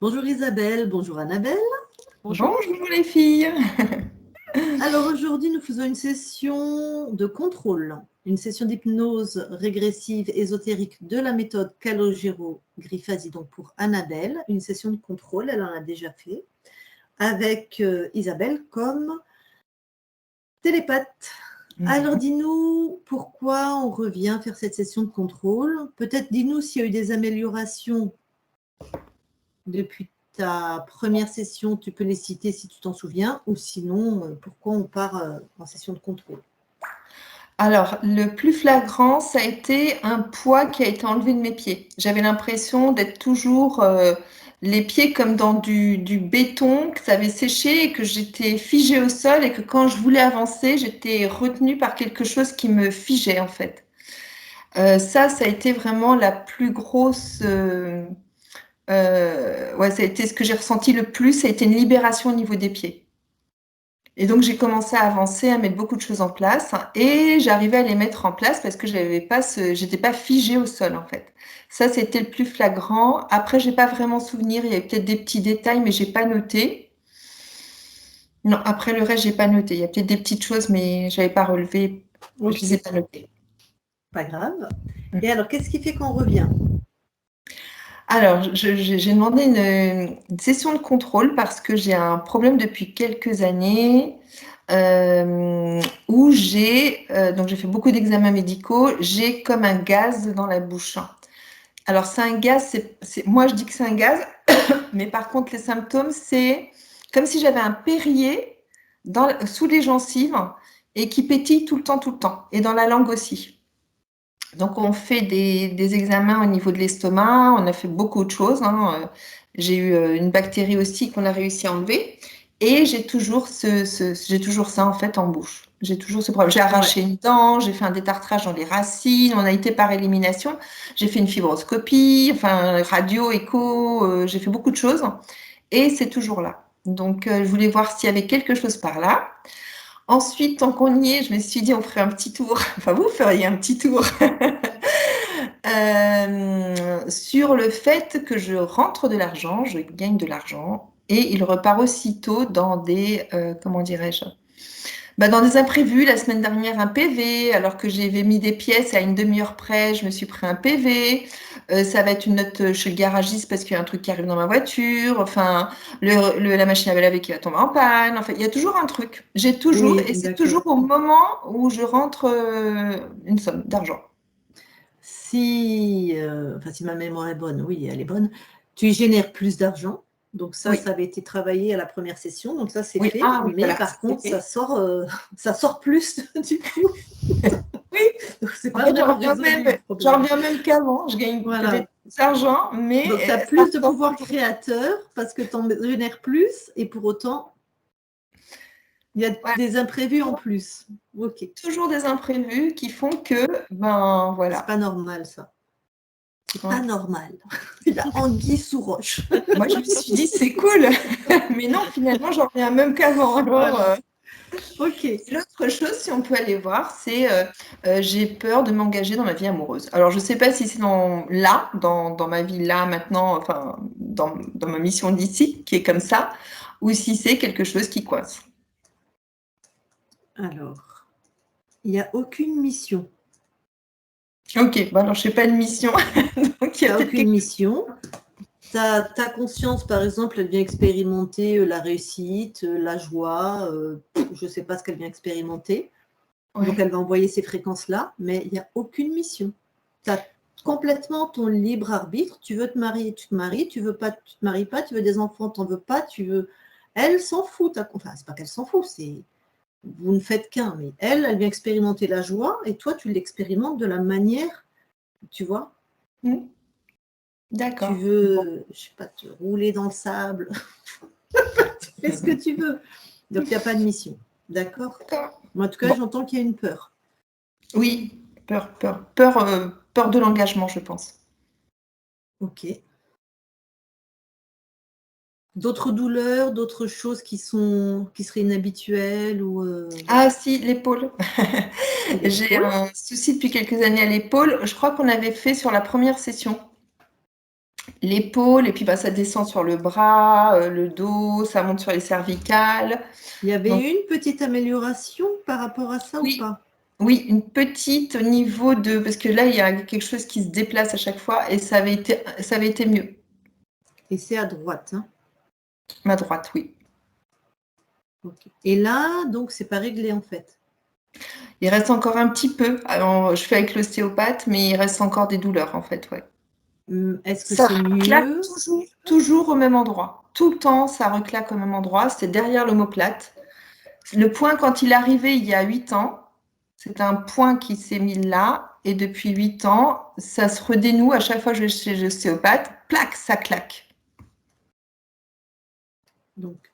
Bonjour Isabelle, bonjour Annabelle. Bonjour les filles. Alors aujourd'hui, nous faisons une session de contrôle, une session d'hypnose régressive ésotérique de la méthode Calogero-Griffasi, donc pour Annabelle, une session de contrôle, elle en a déjà fait, avec Isabelle comme télépathe. Alors dis-nous pourquoi on revient faire cette session de contrôle. Peut-être dis-nous s'il y a eu des améliorations depuis ta première session, tu peux les citer si tu t'en souviens, ou sinon, pourquoi on part en session de contrôle? Alors, le plus flagrant, ça a été un poids qui a été enlevé de mes pieds. J'avais l'impression d'être toujours les pieds comme dans du béton, que ça avait séché et que j'étais figée au sol et que quand je voulais avancer, j'étais retenue par quelque chose qui me figeait en fait. Ça a été vraiment la plus grosse... ouais, ça a été ce que j'ai ressenti le plus, ça a été une libération au niveau des pieds. Et donc, j'ai commencé à avancer, à mettre beaucoup de choses en place et j'arrivais à les mettre en place parce que j'étais pas figée au sol, en fait. Ça, c'était le plus flagrant. Après, j'ai pas vraiment souvenir. Il y a peut-être des petits détails, mais j'ai pas noté. Non, après le reste, j'ai pas noté. Il y a peut-être des petites choses, mais j'avais pas relevé. Okay. Je les ai pas notées. Pas grave. Et alors, qu'est-ce qui fait qu'on revient? Alors, j'ai demandé une session de contrôle parce que j'ai un problème depuis quelques années où donc j'ai fait beaucoup d'examens médicaux, j'ai comme un gaz dans la bouche. Alors, c'est un gaz, moi je dis que c'est un gaz, mais par contre, les symptômes, c'est comme si j'avais un périer sous les gencives et qui pétille tout le temps, et dans la langue aussi. Donc, on fait des examens au niveau de l'estomac, on a fait beaucoup de choses. J'ai eu une bactérie aussi qu'on a réussi à enlever. Et j'ai toujours ça en fait en bouche. J'ai toujours ce problème. J'ai arraché une dent, j'ai fait un détartrage dans les racines, on a été par élimination. J'ai fait une fibroscopie, enfin radio, écho, j'ai fait beaucoup de choses. Et c'est toujours là. Donc, je voulais voir s'il y avait quelque chose par là. Ensuite, tant qu'on y est, je me suis dit, on ferait un petit tour. Enfin, vous feriez un petit tour sur le fait que je rentre de l'argent, je gagne de l'argent, et il repart aussitôt dans des, comment dirais-je, dans des imprévus. La semaine dernière, un PV, alors que j'avais mis des pièces à une demi-heure près, je me suis pris un PV. Ça va être une note chez le garagiste parce qu'il y a un truc qui arrive dans ma voiture. Enfin, la machine à laver qui va tomber en panne. Enfin, il y a toujours un truc. J'ai toujours, et c'est toujours au moment où je rentre une somme d'argent. Si ma mémoire est bonne, oui, elle est bonne, tu génères plus d'argent. Donc ça, Oui. ça avait été travaillé à la première session, donc ça c'est Oui. fait. Ah, oui, mais voilà, par contre, ça sort plus du coup. Oui. Donc c'est En pas fait, vraiment résolu le problème. j'en reviens même qu'avant. Je gagne peut-être plus d'argent, mais donc tu as plus de pouvoir créateur parce que tu en génères plus et pour autant, il y a des imprévus en plus. Ok. Toujours des imprévus qui font que, voilà. C'est pas normal ça. C'est pas normal. Il y a anguille sous roche. Moi, je me suis dit, c'est cool. Mais non, finalement, j'en reviens même qu'avant. Alors, ok. L'autre chose, si on peut aller voir, c'est j'ai peur de m'engager dans ma vie amoureuse. Alors, je ne sais pas si c'est dans ma vie là, maintenant, enfin, dans ma mission d'ici, qui est comme ça, ou si c'est quelque chose qui coince. Alors, il n'y a aucune mission. Ok, alors je ne sais pas de mission. Donc, il n'y a aucune mission. Ta conscience, par exemple, elle vient expérimenter la réussite, la joie, je ne sais pas ce qu'elle vient expérimenter. Ouais. Donc, elle va envoyer ces fréquences-là, mais il n'y a aucune mission. Tu as complètement ton libre arbitre. Tu veux te marier, tu te maries. Tu veux pas, tu te maries pas. Tu veux des enfants, tu n'en veux pas. Tu veux... Elle s'en fout. Enfin, c'est pas qu'elle s'en fout, c'est... Vous ne faites qu'un, mais elle vient expérimenter la joie et toi, tu l'expérimentes de la manière, tu vois. D'accord. Tu veux, je sais pas, te rouler dans le sable. Tu fais ce que tu veux. Donc, il n'y a pas de mission. D'accord. En tout cas, j'entends qu'il y a une peur. Oui, peur de l'engagement, je pense. Ok. D'autres douleurs, d'autres choses qui seraient inhabituelles ou Ah si, l'épaule. J'ai un souci depuis quelques années à l'épaule. Je crois qu'on avait fait sur la première session. l'épaule, et puis ça descend sur le bras, le dos, ça monte sur les cervicales. Il y avait Donc, une petite amélioration par rapport à ça oui. ou pas? Oui, une petite au niveau de... Parce que là, il y a quelque chose qui se déplace à chaque fois, et ça avait été mieux. Et c'est à droite, hein? Ma droite, oui. Okay. Et là, donc, c'est pas réglé en fait? Il reste encore un petit peu. Alors, je fais avec l'ostéopathe, mais il reste encore des douleurs, en fait, ouais. Est-ce que Ça c'est reclaque mieux? toujours au même endroit. Tout le temps, ça reclaque au même endroit. C'est derrière l'omoplate. Le point, quand il est arrivé il y a 8 ans, c'est un point qui s'est mis là. Et depuis 8 ans, ça se redénoue. À chaque fois que je vais chez l'ostéopathe, plac, ça claque. Donc,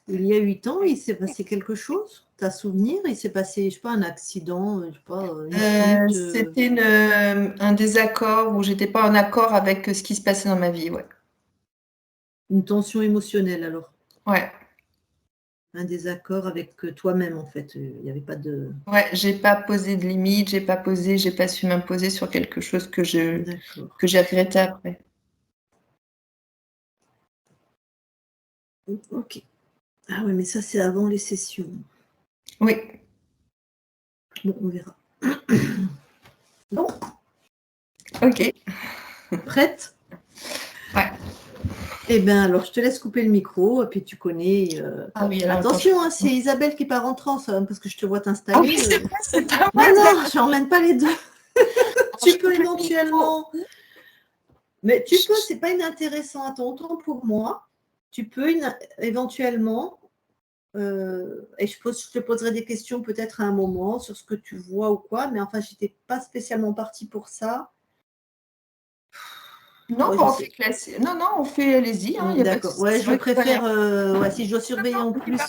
il y a 8 ans, il s'est passé quelque chose? T'as souvenir? Il s'est passé, je sais pas, un accident, je sais pas, une chute? C'était un désaccord où j'étais pas en accord avec ce qui se passait dans ma vie, ouais. Une tension émotionnelle alors? Ouais. Un désaccord avec toi-même en fait. Il n'y avait pas de... Ouais, j'ai pas posé de limite, j'ai pas su m'imposer sur quelque chose que j'ai regretté après. Ok. Ah oui, mais ça c'est avant les sessions. Oui. Bon, on verra. Bon. Ok. Prête? Ouais. Eh bien, alors je te laisse couper le micro, et puis tu connais. Ah oui, alors attention, hein, c'est Isabelle qui part en transe, hein, parce que je te vois t'installer. Ah oui, c'est pas Non, moi. non, je n'emmène pas les deux. Tu peux éventuellement. Mais tu peux, c'est pas inintéressant à ton temps pour moi. Tu peux éventuellement. Et je te poserai des questions peut-être à un moment sur ce que tu vois ou quoi, mais enfin, j'étais pas spécialement partie pour ça. Non, Ouais, on fait classique. Non, on fait, allez-y, hein, y a pas de d'accord. souci. Ouais, C'est je vrai que préfère. Ouais, si je dois surveiller en plus.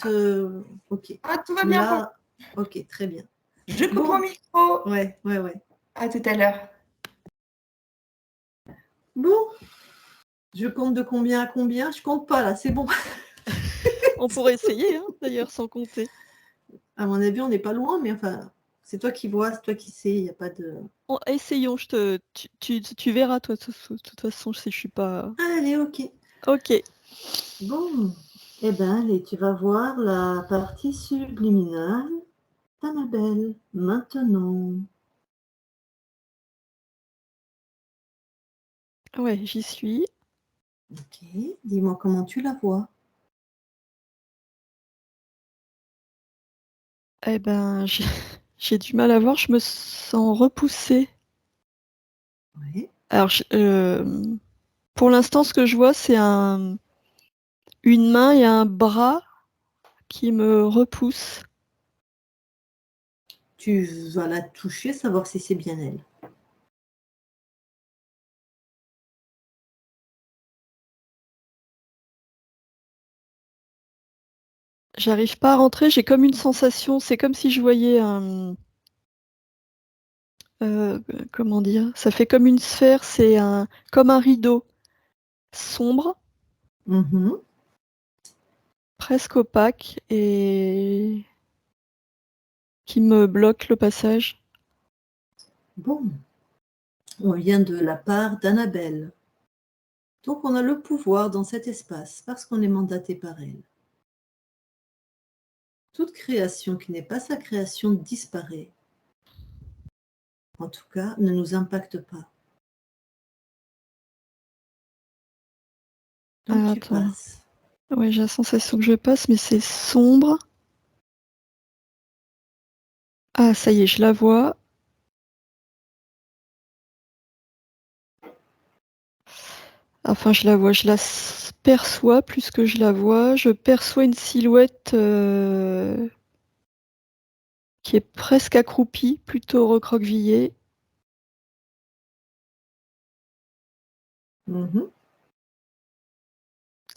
Ok. Ah, tout va bien pour Là, ok, très bien. Je coupe mon Bon, micro. ouais. À tout à l'heure. Bon, je compte de combien à combien? Je compte pas là, c'est bon. On pourrait essayer, hein, d'ailleurs, sans compter. À mon avis, on n'est pas loin, mais enfin, c'est toi qui vois, c'est toi qui sais, il n'y a pas de. Essayons, tu verras, toi, de toute façon, si je suis pas. Allez, ok. Ok. Bon, eh ben, allez, tu vas voir la partie subliminale d'Annabelle maintenant. Ouais, j'y suis. Ok, dis-moi comment tu la vois. Eh ben, j'ai du mal à voir, je me sens repoussée. Ouais. Alors, pour l'instant, ce que je vois, c'est une main et un bras qui me repoussent. Tu vas la toucher, savoir si c'est bien elle. J'arrive pas à rentrer, j'ai comme une sensation, c'est comme si je voyais comment dire? Ça fait comme une sphère, c'est comme un rideau sombre, Mhm. presque opaque et qui me bloque le passage. Bon, on vient de la part d'Annabelle. Donc on a le pouvoir dans cet espace parce qu'on est mandaté par elle. Toute création qui n'est pas sa création disparaît. En tout cas, ne nous impacte pas. Donc tu Attends. passes. Ouais, j'ai la sensation que je passe, mais c'est sombre. Ah, ça y est, je la vois. Enfin, je la vois, je la perçois plus que je la vois. Je perçois une silhouette qui est presque accroupie, plutôt recroquevillée. Mhm.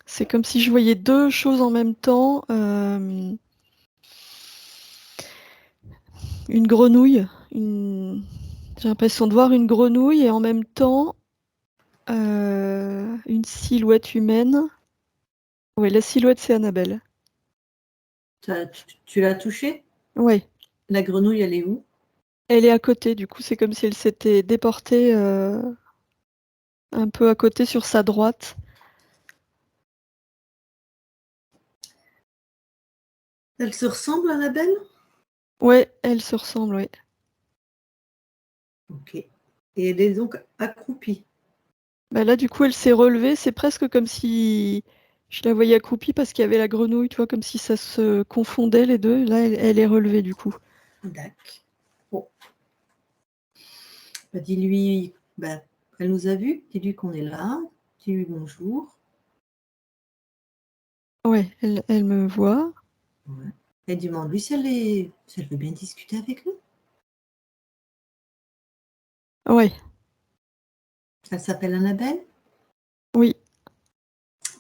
C'est comme si je voyais deux choses en même temps. Une grenouille. J'ai l'impression de voir une grenouille et en même temps une silhouette humaine. Oui, la silhouette, c'est Annabelle. Tu l'as touchée? Oui. La grenouille, elle est où? Elle est à côté, du coup, c'est comme si elle s'était déportée un peu à côté sur sa droite. Elle se ressemble, Annabelle? Ouais, elle se ressemble, ouais. Ok. Et elle est donc accroupie. Bah là, du coup, elle s'est relevée. C'est presque comme si je la voyais accroupie parce qu'il y avait la grenouille, tu vois, comme si ça se confondait les deux. Là, elle est relevée, du coup. D'accord. Bon. Bah, dis-lui, bah, elle nous a vus. Dis-lui qu'on est là. Dis-lui bonjour. Ouais, elle me voit. Ouais. Et demande-lui si elle veut bien discuter avec nous. Ouais, Elle s'appelle Annabelle? oui.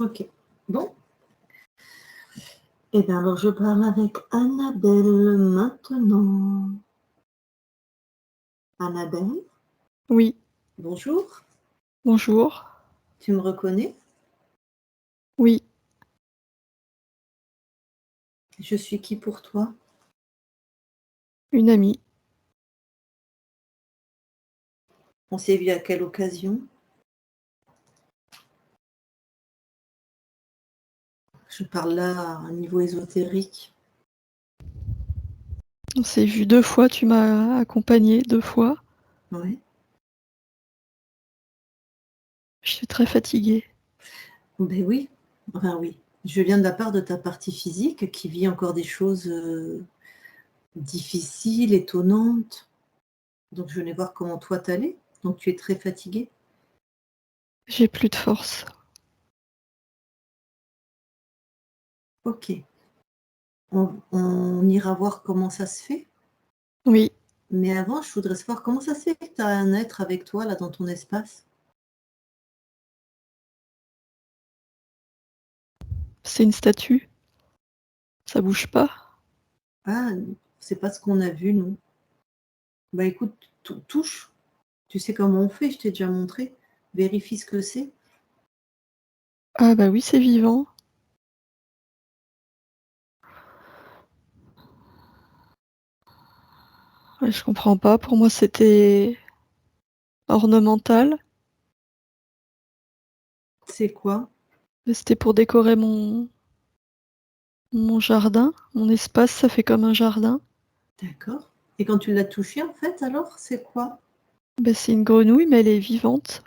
Ok. Bon. Eh bien, alors je parle avec Annabelle maintenant. Annabelle, Oui, bonjour. bonjour. Tu me reconnais? Oui, Je suis qui pour toi? une amie. On s'est vu à quelle occasion? Je parle là à un niveau ésotérique. On s'est vu 2 fois, tu m'as accompagnée 2 fois. Ouais. Je suis très fatiguée. Ben oui. Enfin oui. Je viens de la part de ta partie physique qui vit encore des choses difficiles, étonnantes. Donc je venais voir comment toi t'allais. Donc tu es très fatiguée. J'ai plus de force. Ok. On ira voir comment ça se fait. Oui, Mais avant, je voudrais savoir comment ça se fait que tu as un être avec toi là dans ton espace. c'est une statue. Ça bouge pas. Ah, c'est pas ce qu'on a vu, nous. Bah écoute, touche. Tu sais comment on fait, je t'ai déjà montré. Vérifie ce que c'est. Ah bah oui, c'est vivant. Ouais, je comprends pas. Pour moi, c'était ornemental. C'est quoi? C'était pour décorer mon jardin. Mon espace, ça fait comme un jardin. D'accord. Et quand tu l'as touché, en fait, alors, c'est quoi? Bah, c'est une grenouille, mais elle est vivante.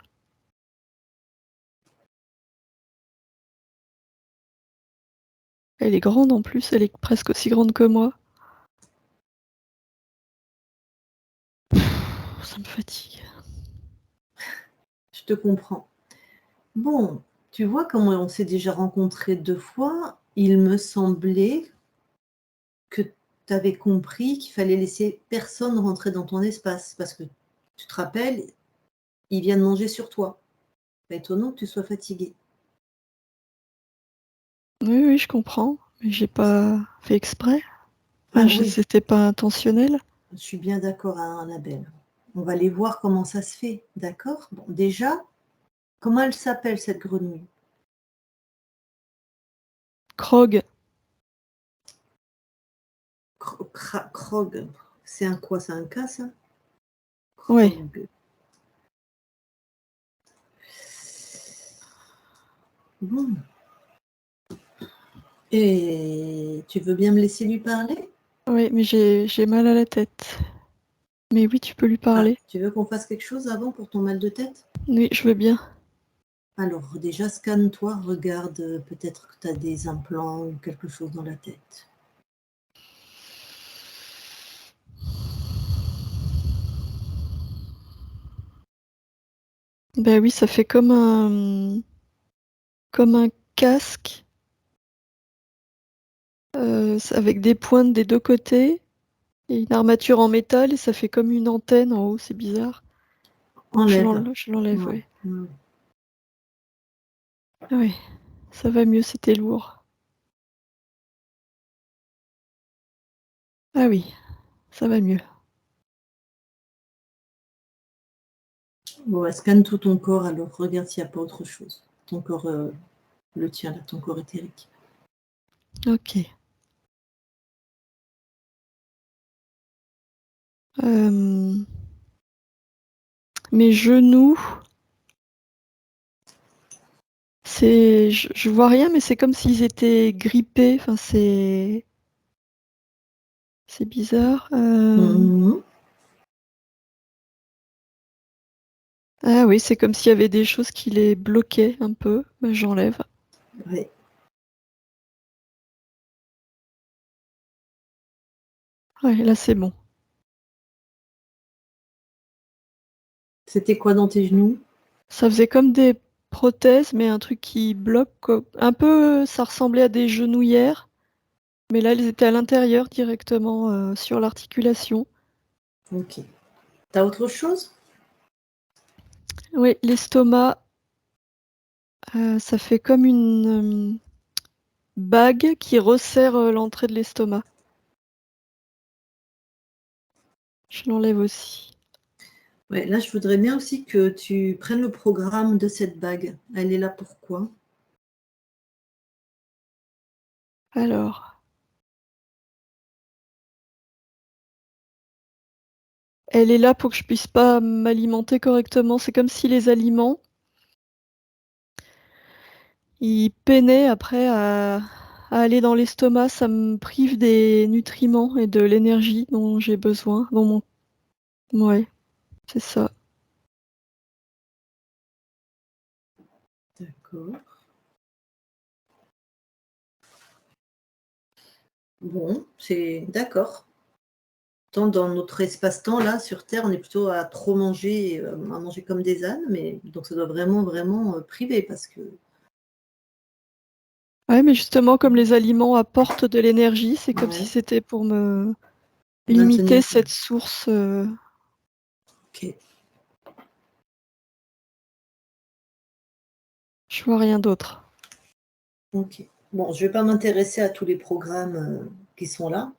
Elle est grande en plus, elle est presque aussi grande que moi. Ça me fatigue. Je te comprends. Bon, tu vois, comme on s'est déjà rencontrés 2 fois, il me semblait que tu avais compris qu'il fallait laisser personne rentrer dans ton espace. Parce que, tu te rappelles, il vient de manger sur toi. Pas étonnant que tu sois fatiguée. Oui, oui, je comprends, mais j'ai pas fait exprès. Ah Enfin, oui, c'était pas intentionnel. je suis bien d'accord, hein, Annabelle. On va aller voir comment ça se fait, d'accord? Bon, déjà, comment elle s'appelle cette grenouille? Krog, Krog. C'est un quoi? C'est un K, ça? ouais. Krog. Bon. Et tu veux bien me laisser lui parler? Oui, mais j'ai mal à la tête. Mais oui, tu peux lui Ah, parler. tu veux qu'on fasse quelque chose avant pour ton mal de tête? Oui, je veux bien. Alors, déjà, scanne-toi, regarde, peut-être que tu as des implants ou quelque chose dans la tête. Ben oui, ça fait comme un casque avec des pointes des 2 côtés et une armature en métal et ça fait comme une antenne en haut, c'est bizarre. Enlève. Je l'enlève, Ouais, oui. ouais. Ah oui, ça va mieux, c'était lourd. Ah oui, ça va mieux. Bon, ouais, scanne tout ton corps, alors regarde s'il n'y a pas autre chose. Ton corps, le tien, là, ton corps éthérique. Ok. Euh, Mes genoux, Je vois rien, mais c'est comme s'ils étaient grippés. Enfin, c'est bizarre. Mhm. Ah oui, c'est comme s'il y avait des choses qui les bloquaient un peu. Bah, j'enlève. Ouais. Ouais, là c'est bon. C'était quoi dans tes genoux? Ça faisait comme des prothèses, mais un truc qui bloque, quoi. Un peu, ça ressemblait à des genouillères, mais là, elles étaient à l'intérieur directement sur l'articulation. Ok. T'as autre chose? Oui, l'estomac, ça fait comme une bague qui resserre l'entrée de l'estomac. Je l'enlève aussi. Ouais, là, je voudrais bien aussi que tu prennes le programme de cette bague. Elle est là pourquoi? Alors, elle est là pour que je puisse pas m'alimenter correctement. C'est comme si les aliments, ils peinaient après à aller dans l'estomac. Ça me prive des nutriments et de l'énergie dont j'ai besoin dans mon... Ouais, c'est ça. D'accord. Bon, c'est d'accord. Tant dans notre espace-temps, là, sur Terre, on est plutôt à trop manger, à manger comme des ânes, mais donc ça doit vraiment, vraiment priver parce que Ouais, mais justement, comme les aliments apportent de l'énergie, c'est comme si ouais, c'était pour me limiter maintenir. cette source. Ok, Je vois rien d'autre. ok. Bon, je ne vais pas m'intéresser à tous les programmes qui sont là.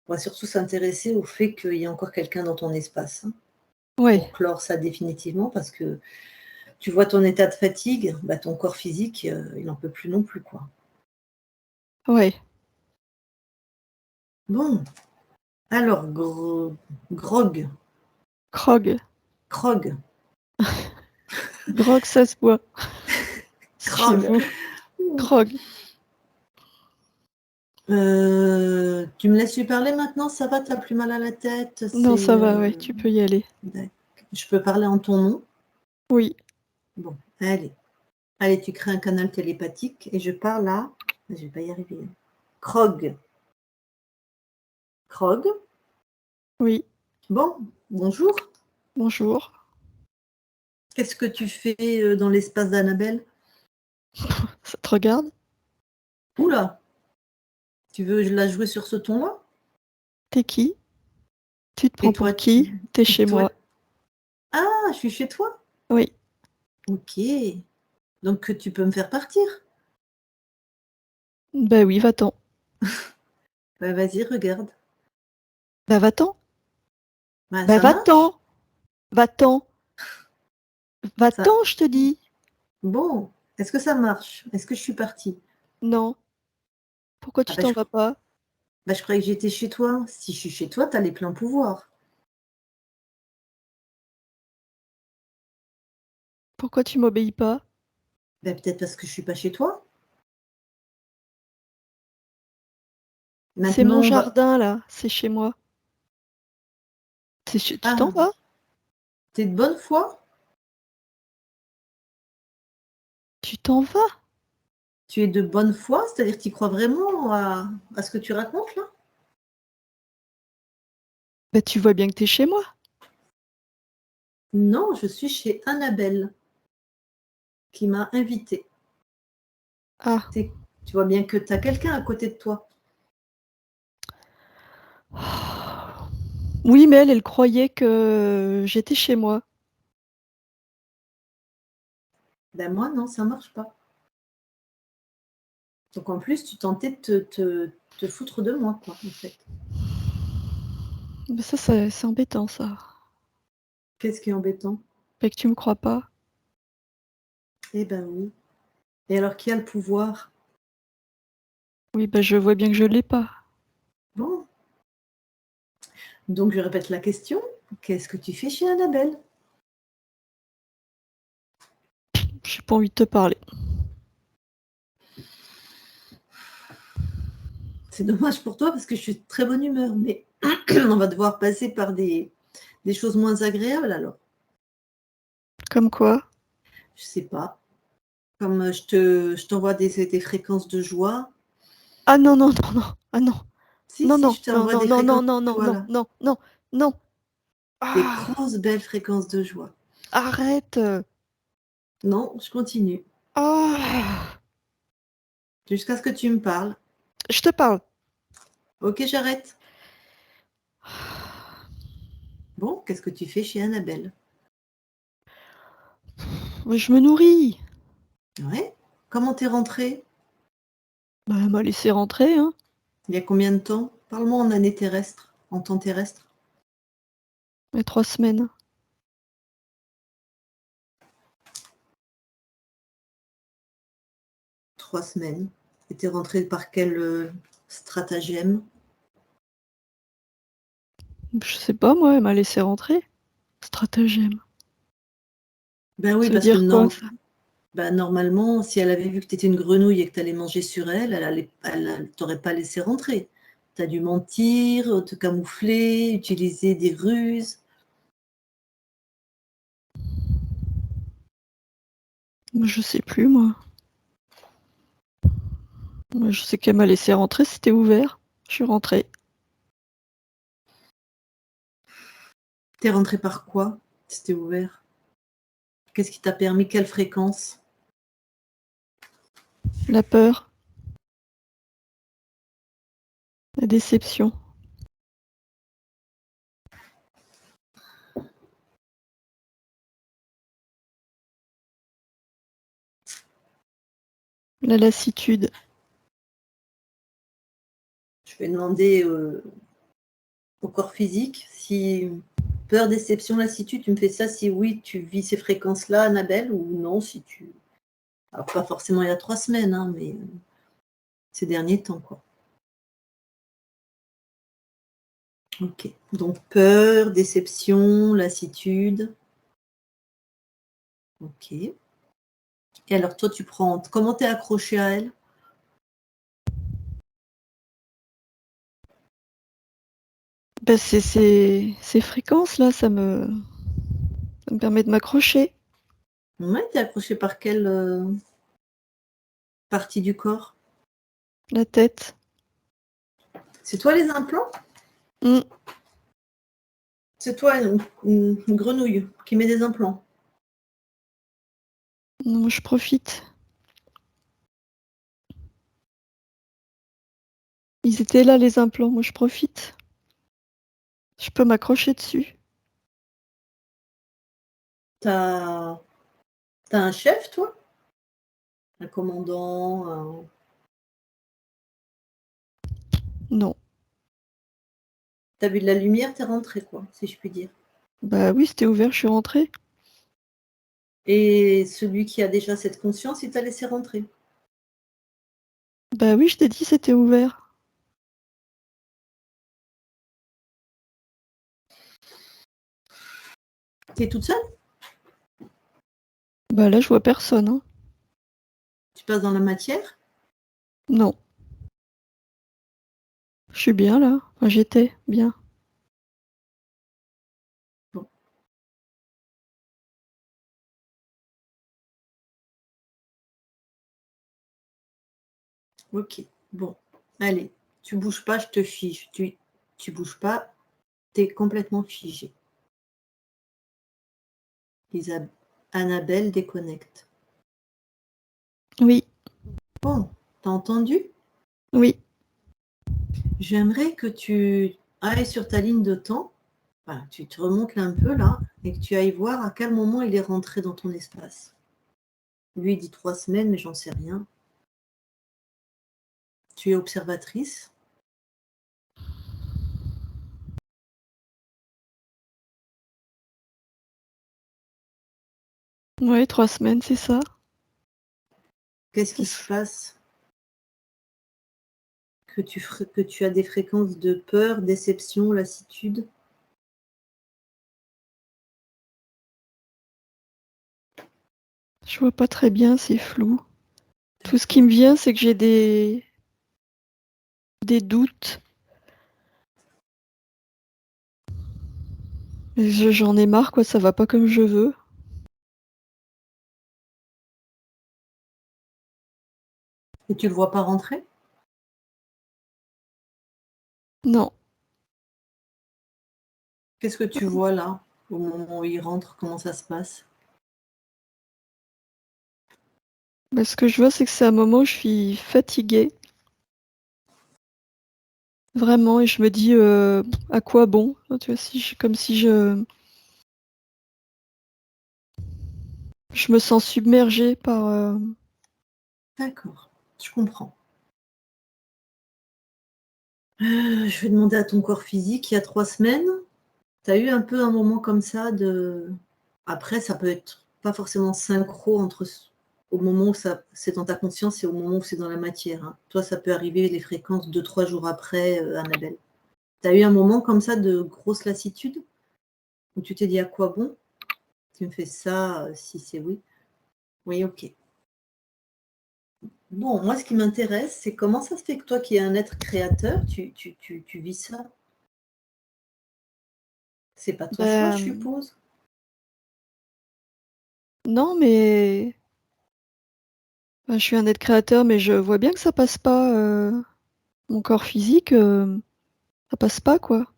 On va surtout s'intéresser au fait qu'il y a encore quelqu'un dans ton espace, hein, Ouais, pour clore ça définitivement, parce que tu vois ton état de fatigue, bah, ton corps physique, il n'en peut plus non plus, quoi. ouais. Bon, alors, grog, Krog. krog, Grog, ça se boit. Chez krog. vous. Krog. Tu me laisses lui parler maintenant? Ça va, t'as plus mal à la tête? Non, C'est, ça va, ouais, tu peux y aller. d'accord. Je peux parler en ton nom? Oui. Bon, allez. Allez, tu crées un canal télépathique et je parle à... Je vais pas y arriver. Krog. Krog. Oui. Bon, bonjour. Bonjour. Qu'est-ce que tu fais dans l'espace d'Annabelle? Ça te regarde? Oula, tu veux la jouer sur ce ton-là? T'es qui? Tu te prends Et pour toi, qui? T'es chez toi... moi. Ah, je suis chez toi? Oui. Ok. Donc tu peux me faire partir? Bah oui, va-t'en. Bah, vas-y, regarde. Bah va-t'en. Bah, Bah ça marche. va-t'en. Va-t'en. Ça... Va-t'en, je te dis. Bon, est-ce que ça marche? Est-ce que je suis partie? Non. Pourquoi Ah tu bah, t'en vas pas? je croyais que j'étais chez toi. Si je suis chez toi, tu as les pleins pouvoirs. Pourquoi tu m'obéis pas? Bah, peut-être parce que je suis pas chez toi. C'est Maintenant, mon on va... jardin, là. C'est chez moi. Tu t'en Ah, vas? t'es de bonne foi? Tu t'en vas? Tu es de bonne foi? C'est-à-dire que tu crois vraiment à ce que tu racontes là? Bah tu vois bien que t'es chez moi. Non, je suis chez Annabelle, qui m'a invitée. Ah. Tu vois bien que tu as quelqu'un à côté de toi. Oui, mais elle croyait que j'étais chez moi. Ben moi, non, ça marche pas. Donc en plus, tu tentais de te foutre de moi, quoi, en fait. Mais ça, c'est embêtant, ça. Qu'est-ce qui est embêtant? Fait que tu me crois pas. Eh ben oui. Et alors, qui a le pouvoir? Oui, bah je vois bien que je l'ai pas. Bon, donc je répète la question. Qu'est-ce que tu fais chez Annabelle? J'ai pas envie de te parler. C'est dommage pour toi parce que je suis de très bonne humeur, mais on va devoir passer par des choses moins agréables alors. Comme quoi? Je sais pas. Comme je t'envoie des fréquences de joie. Ah non, non, non, non. Ah non. Si, Non, si, non, je non, t'envoie non, des non, fréquences non, non, de non, joie non, là. non, non, non. Des Ah, grosses belles fréquences de joie. arrête. Non, je continue. Ah, Jusqu'à ce que tu me parles. je te parle. Ok, j'arrête. Bon, qu'est-ce que tu fais chez Annabelle? Je me nourris. Ouais. Comment t'es rentrée? Bah, elle m'a laissé rentrer, hein. Il y a combien de temps? Parle-moi en année terrestre, en temps terrestre. Il y a 3 semaines. 3 semaines. Et t'es rentrée par quel stratagème? Je sais pas, moi, elle m'a laissé rentrer. Stratagème. Ben oui, Ça veut parce que dire quoi, ça? normalement, si elle avait vu que tu étais une grenouille et que tu allais manger sur elle, elle t'aurait pas laissé rentrer. Tu as dû mentir, te camoufler, utiliser des ruses. Je sais plus, moi. Moi, je sais qu'elle m'a laissé rentrer, c'était ouvert. Je suis rentrée. T'es rentrée par quoi? C'était ouvert. Qu'est-ce qui t'a permis? Quelle fréquence? La peur, la déception. La lassitude. Je vais demander au corps physique si peur, déception, lassitude, tu me fais ça si oui, tu vis ces fréquences-là, Annabelle, ou non, si tu... Alors pas forcément il y a 3 semaines, hein, mais ces derniers temps, quoi. Ok. Donc peur, déception, lassitude. Ok. Et alors toi, tu prends... Comment t'es accroché à elle? Bah, c'est ces fréquences-là, ça me permet de m'accrocher. Ouais, t'es accroché par quelle partie du corps? La tête. C'est toi les implants? Mm. C'est toi une grenouille qui met des implants? Non, je profite. Ils étaient là, les implants, moi je profite. Je peux m'accrocher dessus. T'as un chef, toi? Un commandant? Non. T'as vu de la lumière, t'es rentré, quoi, si je puis dire. Bah oui, c'était ouvert, je suis rentrée. Et celui qui a déjà cette conscience, il t'a laissé rentrer. Bah oui, je t'ai dit, c'était ouvert. T'es toute seule? Bah là, je vois personne, hein. Tu passes dans la matière? Non. Je suis bien là. Enfin, j'étais bien. Bon. Ok. Bon. Allez, tu bouges pas, je te fige. Tu bouges pas, t'es complètement figé. Annabelle déconnecte. Oui, Bon, t'as entendu? oui. J'aimerais que tu ailles sur ta ligne de temps, enfin, tu te remontes là un peu là, et que tu ailles voir à quel moment il est rentré dans ton espace. Lui, il dit 3 semaines, mais j'en sais rien. Tu es observatrice. Ouais, 3 semaines, c'est ça. Qu'est-ce qui se passe? Que tu as des fréquences de peur, déception, lassitude? Je vois pas très bien, c'est flou. Tout ce qui me vient, c'est que j'ai des des doutes. J'en ai marre, quoi, ça va pas comme je veux. Et tu le vois pas rentrer? Non. Qu'est-ce que tu vois là, au moment où il rentre? Comment ça se passe? Bah, ce que je vois, c'est que c'est un moment où je suis fatiguée. Vraiment, et je me dis à quoi bon? Tu vois, comme si je me sens submergée par. D'accord, je comprends. Je vais demander à ton corps physique, il y a 3 semaines, tu as eu un peu un moment comme ça de après ça peut être pas forcément synchro entre au moment où c'est dans ta conscience et au moment où c'est dans la matière, hein. Toi, ça peut arriver les fréquences 2-3 jours après, Annabelle. Tu as eu un moment comme ça de grosse lassitude? Où tu t'es dit: «À quoi bon? Tu me fais ça, si c'est oui?» Oui, OK. Bon, moi, ce qui m'intéresse, c'est comment ça se fait que toi qui es un être créateur, tu vis ça? C'est pas ton choix, je Bah, suppose? non, mais bah, je suis un être créateur, mais je vois bien que ça passe pas. Mon corps physique, ça passe pas, quoi.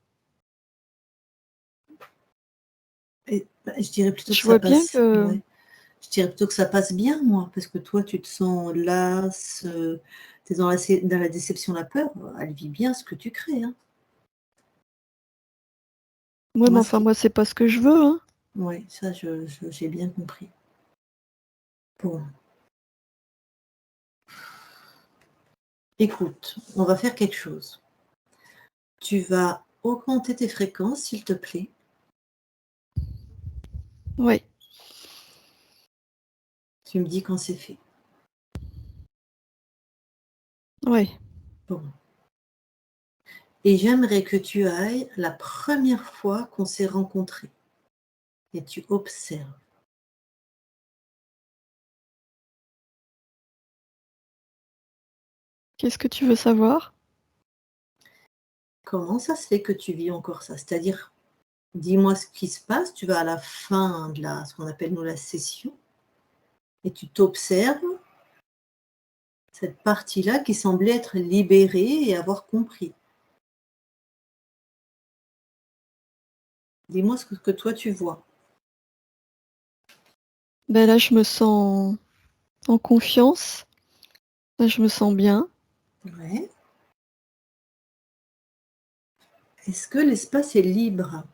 Et bah, je dirais plutôt que Je ça vois bien passe que. ouais, je dirais plutôt que ça passe bien, moi, parce que toi, tu te sens lasse, tu es dans la déception, la peur. Elle vit bien ce que tu crées, hein. Ouais, mais Moi, ce enfin, qui moi, c'est pas ce que je veux, hein. ouais, ça, j'ai bien compris. Bon, écoute, on va faire quelque chose. Tu vas augmenter tes fréquences, s'il te plaît. Ouais. Tu me dis quand c'est fait. Ouais. Bon. Et j'aimerais que tu ailles la première fois qu'on s'est rencontrés et tu observes. Qu'est-ce que tu veux savoir? Comment ça se fait que tu vis encore ça? C'est-à-dire, dis-moi ce qui se passe. Tu vas à la fin de ce qu'on appelle nous la session, et tu t'observes cette partie-là qui semblait être libérée et avoir compris. Dis-moi ce que toi tu vois. Ben là, je me sens en confiance. Là, je me sens bien. Ouais. Est-ce que l'espace est libre?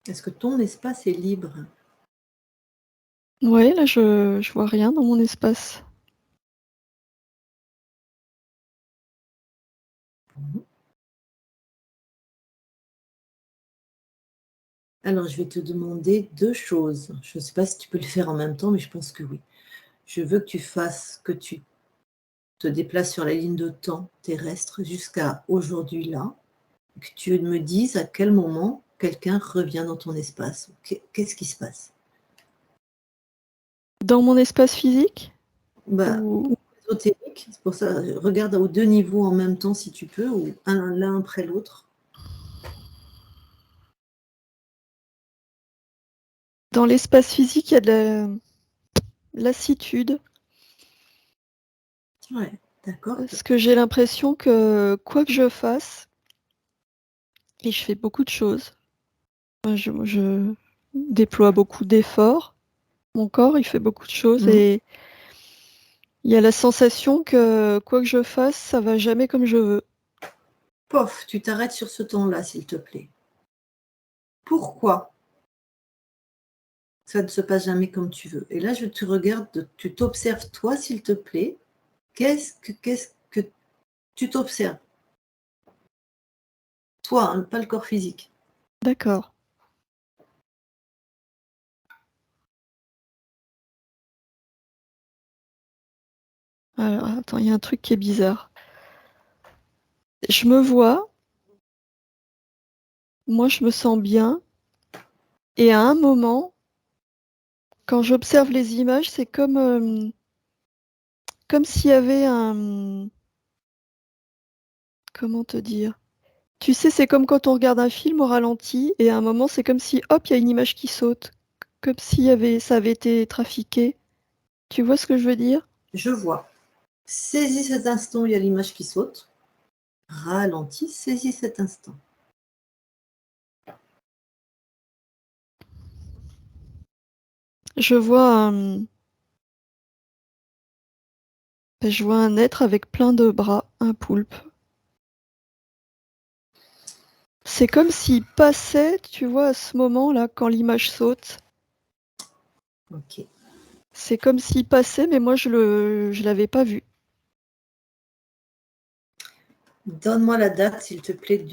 Est-ce que ton espace est libre? Ouais, là, je vois rien dans mon espace. Mhm. Alors, je vais te demander 2 choses. Je ne sais pas si tu peux le faire en même temps, mais je pense que oui. Je veux que tu te déplaces sur la ligne de temps terrestre jusqu'à aujourd'hui là, et que tu me dises à quel moment quelqu'un revient dans ton espace. Qu'est-ce qui se passe? Dans mon espace physique? Bah, Ou ou ésotérique, c'est pour ça, regarde aux 2 niveaux en même temps si tu peux, ou l'un après l'autre. dans l'espace physique, il y a de la lassitude. Ouais, d'accord. Parce que j'ai l'impression que quoi que je fasse, et je fais beaucoup de choses, je déploie beaucoup d'efforts. Mon corps, il fait beaucoup de choses Mmh. et il y a la sensation que quoi que je fasse, ça va jamais comme je veux. Pof, tu t'arrêtes sur ce temps-là, s'il te plaît. Pourquoi ça ne se passe jamais comme tu veux? Et là, je te regarde, tu t'observes toi, s'il te plaît. Qu'est-ce que tu t'observes? Toi, hein, pas le corps physique. D'accord. Alors, attends, il y a un truc qui est bizarre. Je me vois, moi je me sens bien, et à un moment, quand j'observe les images, c'est comme comme s'il y avait un... Comment te dire? Tu sais, c'est comme quand on regarde un film au ralenti et à un moment, c'est comme si, hop, il y a une image qui saute. Comme si ça avait été trafiqué. Tu vois ce que je veux dire? Je vois. Saisis cet instant, il y a l'image qui saute. Ralentis, saisis cet instant. Je vois je vois un être avec plein de bras, un poulpe. C'est comme s'il passait, tu vois, à ce moment-là, quand l'image saute. Ok. C'est comme s'il passait, mais moi, je l'avais pas vu. Donne-moi la date, s'il te plaît,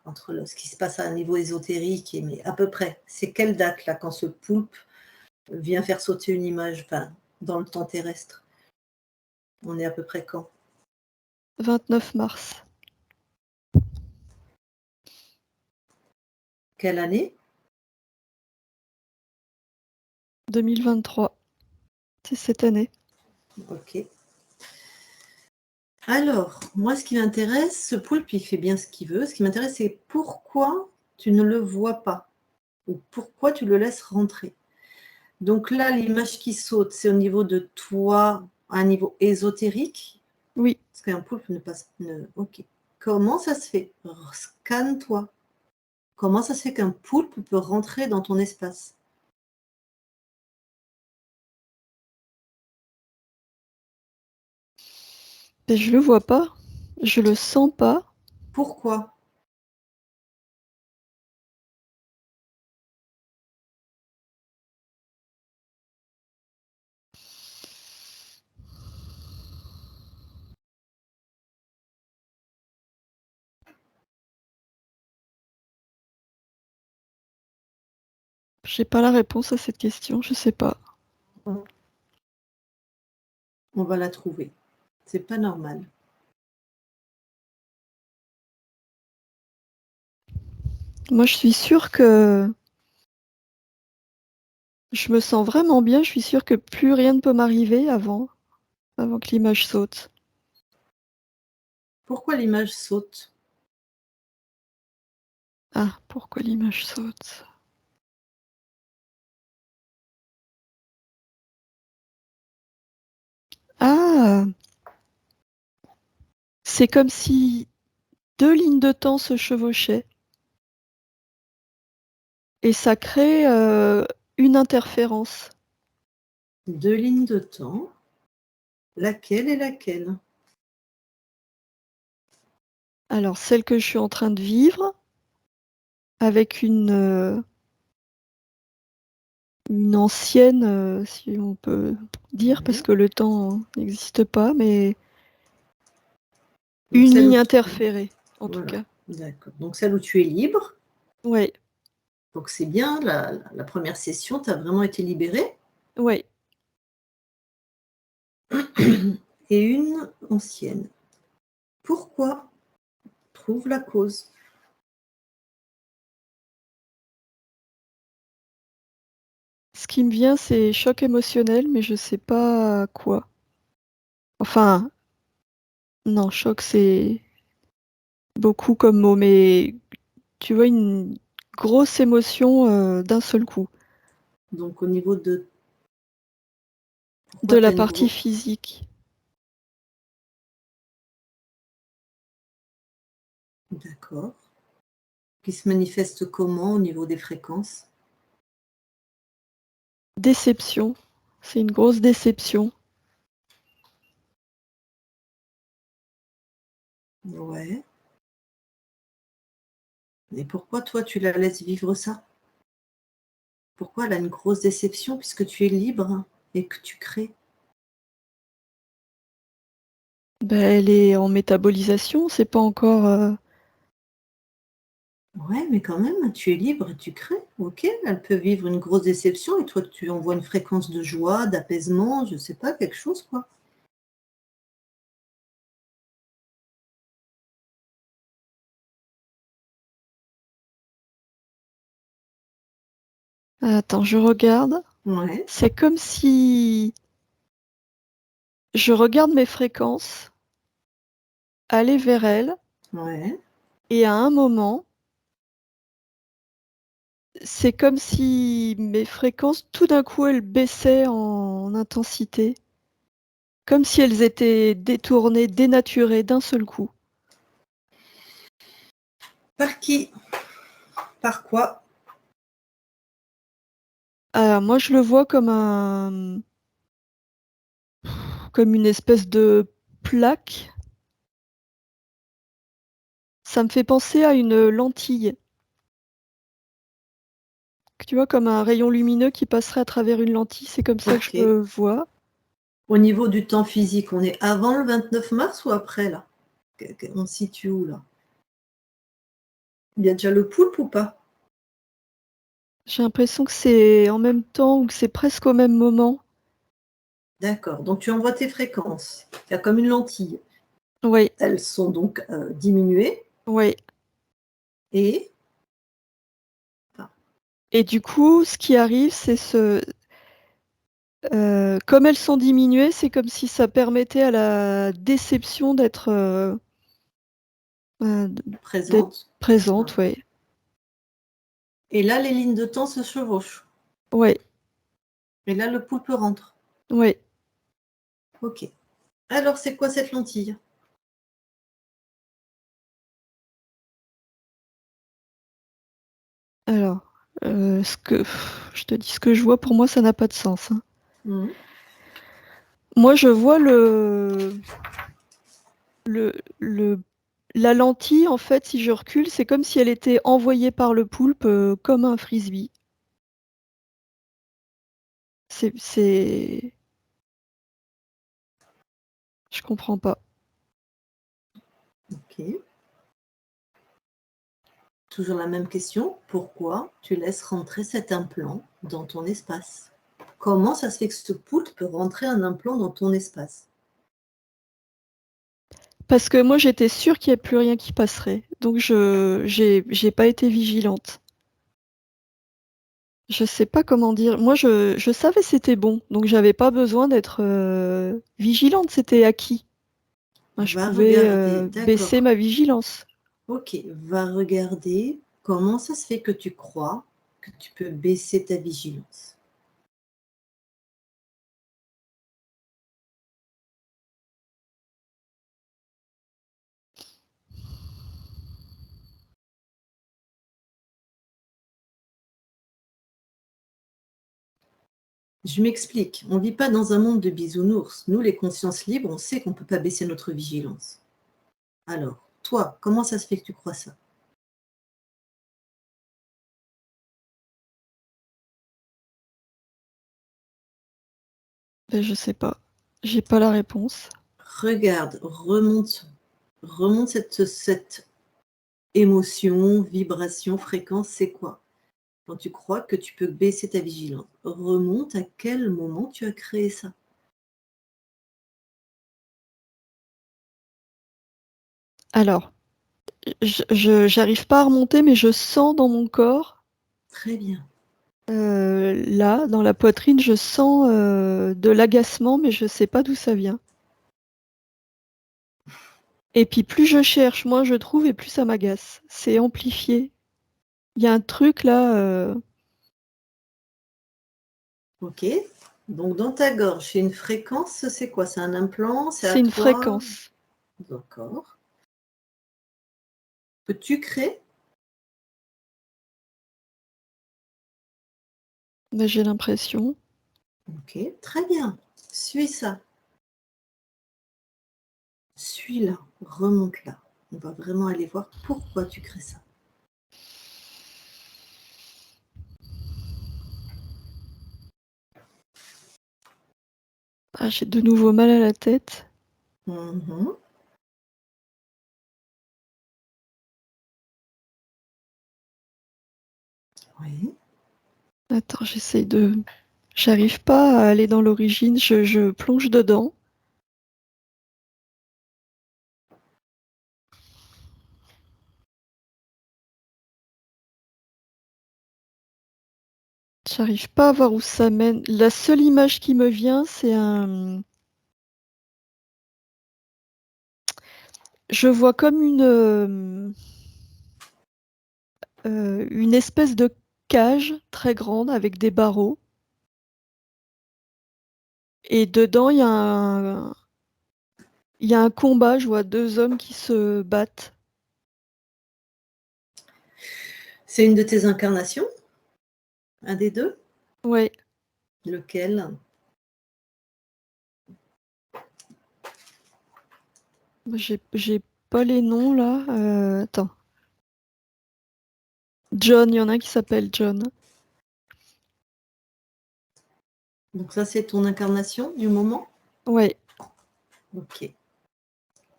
entre ce qui se passe à un niveau ésotérique, mais à peu près. C'est quelle date, là, quand ce poulpe vient faire sauter une image, dans le temps terrestre? On est à peu près quand? 29 mars Quelle année? 2023. C'est cette année. Ok. Alors, moi, ce qui m'intéresse, ce poulpe, il fait bien ce qu'il veut. Ce qui m'intéresse, c'est pourquoi tu ne le vois pas ou pourquoi tu le laisses rentrer. Donc là, l'image qui saute, c'est au niveau de toi, à un niveau ésotérique. Oui. Parce qu'un poulpe ne passe... Ok. Comment ça se fait? Scanne-toi. Comment ça se fait qu'un poulpe peut rentrer dans ton espace? Mais je le vois pas. Je le sens pas. Pourquoi? J'ai pas la réponse à cette question, je sais pas. On va la trouver. C'est pas normal. Moi, je suis sûre que je me sens vraiment bien. Je suis sûre que plus rien ne peut m'arriver avant que l'image saute. Pourquoi l'image saute? Ah, pourquoi l'image saute? Ah, c'est comme si deux lignes de temps se chevauchaient et ça crée une interférence. Deux lignes de temps. Laquelle est laquelle? Alors, celle que je suis en train de vivre, avec une ancienne, si on peut dire, parce Ouais. que le temps n'existe pas, mais Donc une celle où ligne tu... interférée, en tout Voilà, cas. d'accord. Donc celle où tu es libre. Oui, Donc c'est bien, la première session, tu as vraiment été libérée. oui. Et une ancienne. Pourquoi? Trouve la cause. Ce qui me vient, c'est choc émotionnel, mais je sais pas quoi. Enfin, non, choc, c'est beaucoup comme mot, mais tu vois, une grosse émotion d'un seul coup. Donc au niveau de De pourquoi tu la as une partie grosse... physique. D'accord. Qui se manifeste comment au niveau des fréquences? Déception. C'est une grosse déception. Ouais. Et pourquoi toi tu la laisses vivre ça? Pourquoi elle a une grosse déception puisque tu es libre et que tu crées? Ben, elle est en métabolisation, c'est pas encore. Ouais, mais quand même, tu es libre et tu crées. Ok, elle peut vivre une grosse déception et toi tu envoies une fréquence de joie, d'apaisement, je sais pas, quelque chose quoi. Attends, je regarde. Ouais. C'est comme si je regarde mes fréquences aller vers elles Ouais. et à un moment, c'est comme si mes fréquences, tout d'un coup, elles baissaient en intensité, comme si elles étaient détournées, dénaturées d'un seul coup. Par qui? Par quoi? Alors moi, je le vois comme une espèce de plaque. Ça me fait penser à une lentille. Tu vois, comme un rayon lumineux qui passerait à travers une lentille, c'est comme ça que je Ok. le vois. Au niveau du temps physique, on est avant le 29 mars ou après là? On se situe où là? Il y a déjà le poulpe ou pas? J'ai l'impression que c'est en même temps ou que c'est presque au même moment. D'accord. Donc tu envoies tes fréquences. Il y a comme une lentille. Oui, Elles sont donc diminuées oui. et Et du coup, ce qui arrive, c'est comme elles sont diminuées, c'est comme si ça permettait à la déception d'être présentes. présente, oui. Et là, les lignes de temps se chevauchent. Oui, Et là, le poulpe rentre. oui. Ok. Alors, c'est quoi cette lentille? Alors, je te dis ce que je vois, pour moi, ça n'a pas de sens, hein. Mhm. Moi, je vois le la lentille, en fait, si je recule, c'est comme si elle était envoyée par le poulpe, comme un frisbee. C'est je comprends pas. Ok. Toujours la même question. Pourquoi tu laisses rentrer cet implant dans ton espace? Comment ça se fait que ce poulpe peut rentrer un implant dans ton espace? Parce que moi, j'étais sûre qu'il y ait plus rien qui passerait, donc j'ai pas été vigilante. Je sais pas comment dire. Moi, je savais c'était bon, donc j'avais pas besoin d'être, vigilante, c'était acquis. Enfin, je Va pouvais, regarder. baisser D'accord. ma vigilance. Ok. Va regarder comment ça se fait que tu crois que tu peux baisser ta vigilance. Je m'explique. On ne vit pas dans un monde de bisounours. Nous, les consciences libres, on sait qu'on ne peut pas baisser notre vigilance. Alors, toi, comment ça se fait que tu crois ça? Je sais pas. J'ai pas la réponse. Regarde, remonte cette émotion, vibration, fréquence, c'est quoi? Quand tu crois que tu peux baisser ta vigilance, remonte à quel moment tu as créé ça? Alors, j'arrive pas à remonter, mais je sens dans mon corps, Très bien. là, dans la poitrine, je sens, de l'agacement, mais je sais pas d'où ça vient. Et puis plus je cherche, moins je trouve et plus ça m'agace. C'est amplifié. Il y a un truc là, Ok. Donc dans ta gorge, c'est une fréquence, c'est quoi? C'est un implant? C'est à c'est une toi? fréquence. D'accord. Que tu crées? Bah, j'ai l'impression. Ok, très bien. Suis ça. Suis-la. Remonte-la. On va vraiment aller voir pourquoi tu crées ça. Ah, j'ai de nouveau mal à la tête. Mhm. Oui. Attends, j'arrive pas à aller dans l'origine, je plonge dedans. J'arrive pas à voir où ça mène. La seule image qui me vient, c'est Je vois comme une espèce de cage très grande avec des barreaux. Et dedans, il y a un combat. Je vois 2 hommes qui se battent. C'est une de tes incarnations? Un des deux? Ouais, Lequel? j'ai pas les noms là. Attends. John, il y en a un qui s'appelle John. Donc ça, c'est ton incarnation du moment? Ouais. Ok.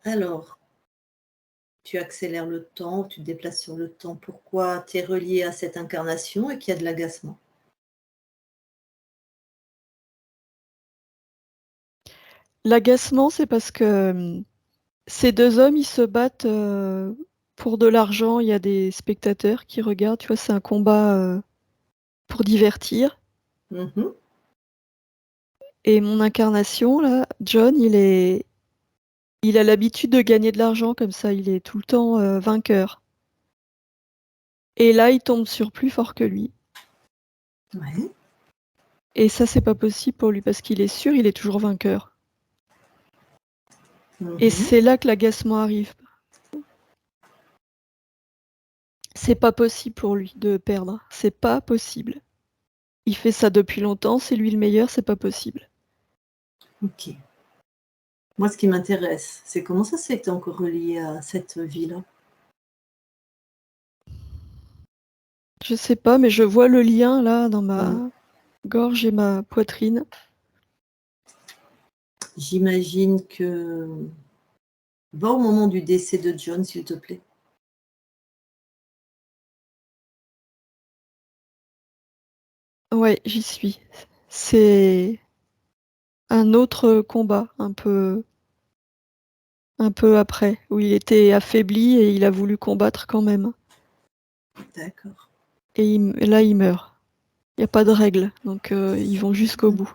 Alors, tu accélères le temps, tu te déplaces sur le temps. Pourquoi tu es relié à cette incarnation et qu'il y a de l'agacement? L'agacement, c'est parce que ces 2 hommes, ils se battent pour de l'argent. Il y a des spectateurs qui regardent. Tu vois, c'est un combat pour divertir. Mhm. Et mon incarnation, là, John, il a l'habitude de gagner de l'argent comme ça. Il est tout le temps vainqueur. Et là, il tombe sur plus fort que lui. Ouais. Et ça, c'est pas possible pour lui parce qu'il est sûr, il est toujours vainqueur. Et Mhm. c'est là que l'agacement arrive. C'est pas possible pour lui de perdre. C'est pas possible. Il fait ça depuis longtemps, c'est lui le meilleur, c'est pas possible. Ok. Moi, ce qui m'intéresse, c'est comment ça se fait que tu es encore relié à cette vie-là? Je sais pas, mais je vois le lien là dans Mm. ma gorge et ma poitrine. J'imagine que... Va au moment du décès de John, s'il te plaît. Ouais, j'y suis. C'est un autre combat, un peu après, où il était affaibli et il a voulu combattre quand même. D'accord. Et là, il meurt. Il n'y a pas de règle, donc ils vont jusqu'au bout.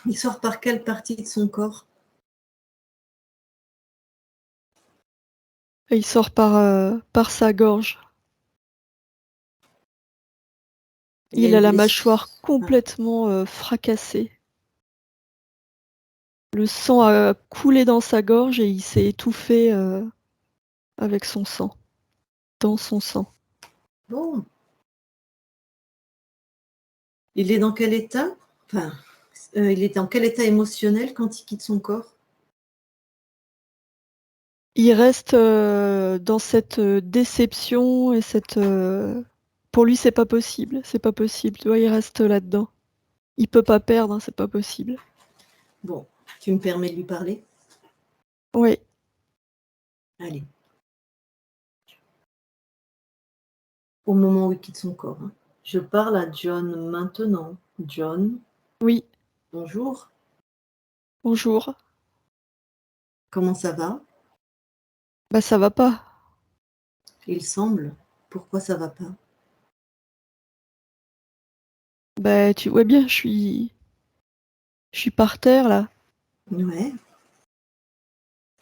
Il sort par quelle partie de son corps? Et il sort par sa gorge. Il y a Il a une la blessure. mâchoire complètement fracassée. Le sang a coulé dans sa gorge et il s'est étouffé avec son sang, dans son sang. Bon. Il est dans quel état? Enfin, il est dans quel état émotionnel quand il quitte son corps? Il reste dans cette déception et pour lui, c'est pas possible. C'est pas possible. Tu vois, il reste là-dedans. Il peut pas perdre, hein, c'est pas possible. Bon, tu me permets de lui parler? Oui, Allez. Au moment où il quitte son corps, hein. Je parle à John maintenant. John, oui. bonjour. Bonjour. Comment ça va? Bah ça va pas. Il semble. Pourquoi ça va pas? Bah tu vois bien, je suis par terre là. Ouais.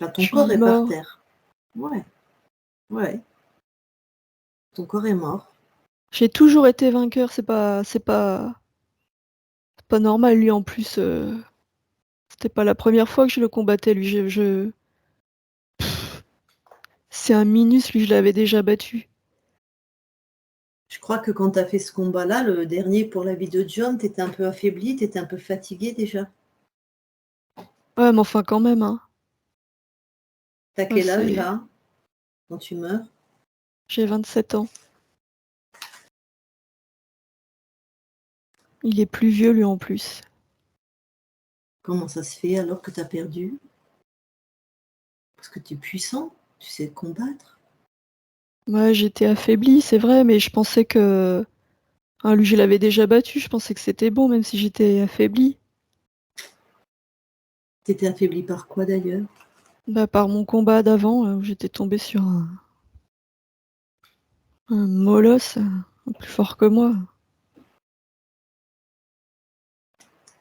Enfin, Je ton corps suis est par mort. terre. Ouais, ouais. Ton corps est mort. J'ai toujours été vainqueur. C'est pas normal. Lui en plus, c'était pas la première fois que je le combattais. Lui, c'est un minus. Lui, je l'avais déjà battu. Je crois que quand tu as fait ce combat-là, le dernier pour la vie de John, tu étais un peu affaibli, tu étais un peu fatigué déjà. Ouais, mais enfin quand même, hein. T'as Ouais, quel âge là, quand tu meurs? j'ai 27 ans. Il est plus vieux lui en plus. Comment ça se fait alors que tu as perdu? Parce que tu es puissant, tu sais combattre. Ouais, j'étais affaiblie, c'est vrai, mais je pensais que lui, je l'avais déjà battu. Je pensais que c'était bon, même si j'étais affaiblie. Tu étais affaibli par quoi d'ailleurs? Bah, par mon combat d'avant, où j'étais tombée sur un molosse plus fort que moi.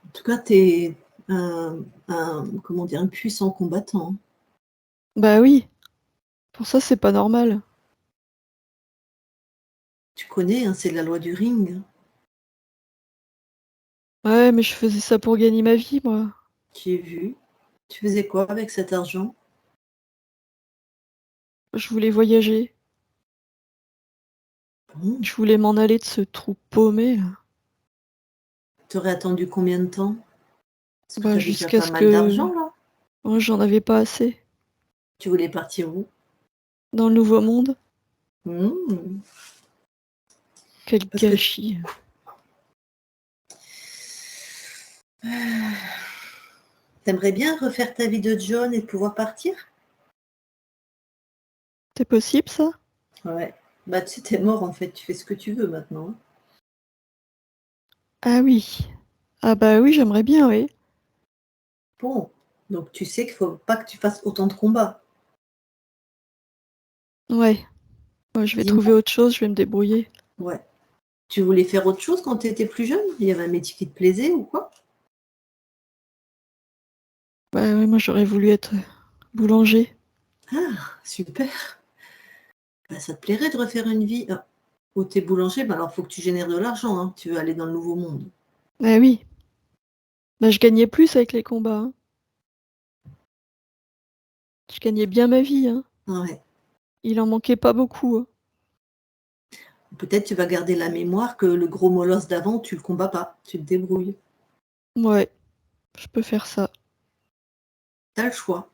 En tout cas, tu es comment dire, un puissant combattant. Bah oui, pour ça, c'est pas normal. Tu connais, hein, c'est la loi du ring. Ouais, mais je faisais ça pour gagner ma vie, moi. J'ai vu. Tu faisais quoi avec cet argent? Je voulais voyager. Bon, Je voulais m'en aller de ce trou paumé, là. t'aurais attendu combien de temps? Parce que Bah, tu as déjà jusqu'à pas ce mal que d'argent là. moi, j'en avais pas assez. Tu voulais partir où? Dans le Nouveau Monde, Mmh. quel Parce que gâchis. t'aimerais bien refaire ta vie de John et pouvoir partir? C'est possible, ça? Ouais. Bah, tu sais, tu mort en fait, tu fais ce que tu veux maintenant, hein. Ah oui. Ah bah oui, j'aimerais bien, oui. Bon, donc tu sais qu'il faut pas que tu fasses autant de combats. Ouais. Moi, je vais trouver Dis-moi. autre chose, je vais me débrouiller. Ouais. Tu voulais faire autre chose quand tu étais plus jeune? Il y avait un métier qui te plaisait ou quoi? Bah ouais, moi, j'aurais voulu être boulanger. Ah, super. Bah, ça te plairait de refaire une vie où tu es boulanger? Bah, alors faut que tu génères de l'argent, hein, tu veux aller dans le nouveau monde. Ah oui. Bah, je gagnais plus avec les combats, hein. Je gagnais bien ma vie, hein. Ouais. Il en manquait pas beaucoup, hein. Peut-être tu vas garder la mémoire que le gros molosse d'avant, tu le combats pas, tu te débrouilles. Ouais, je peux faire ça. Tu as le choix.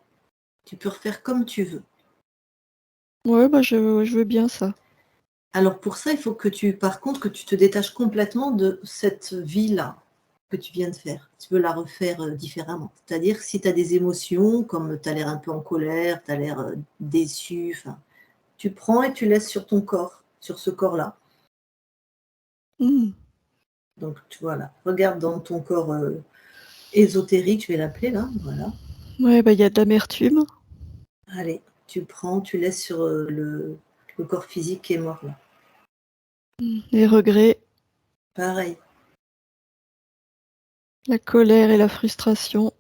Tu peux refaire comme tu veux. Ouais, bah, je veux bien ça. Alors pour ça, il faut que tu par contre, que tu te détaches complètement de cette vie-là que tu viens de faire. Tu veux la refaire, différemment. C'est-à-dire que si tu as des émotions, comme tu as l'air un peu en colère, tu as l'air, déçu, enfin, tu prends et tu laisses sur ton corps, sur ce corps-là. Mmh. Donc tu voilà, regarde dans ton corps, ésotérique, je vais l'appeler là, voilà. Ouais, bah, il y a de l'amertume. Allez, tu prends, tu laisses sur, le corps physique qui est mort là. Les regrets, Pareil. la colère et la frustration.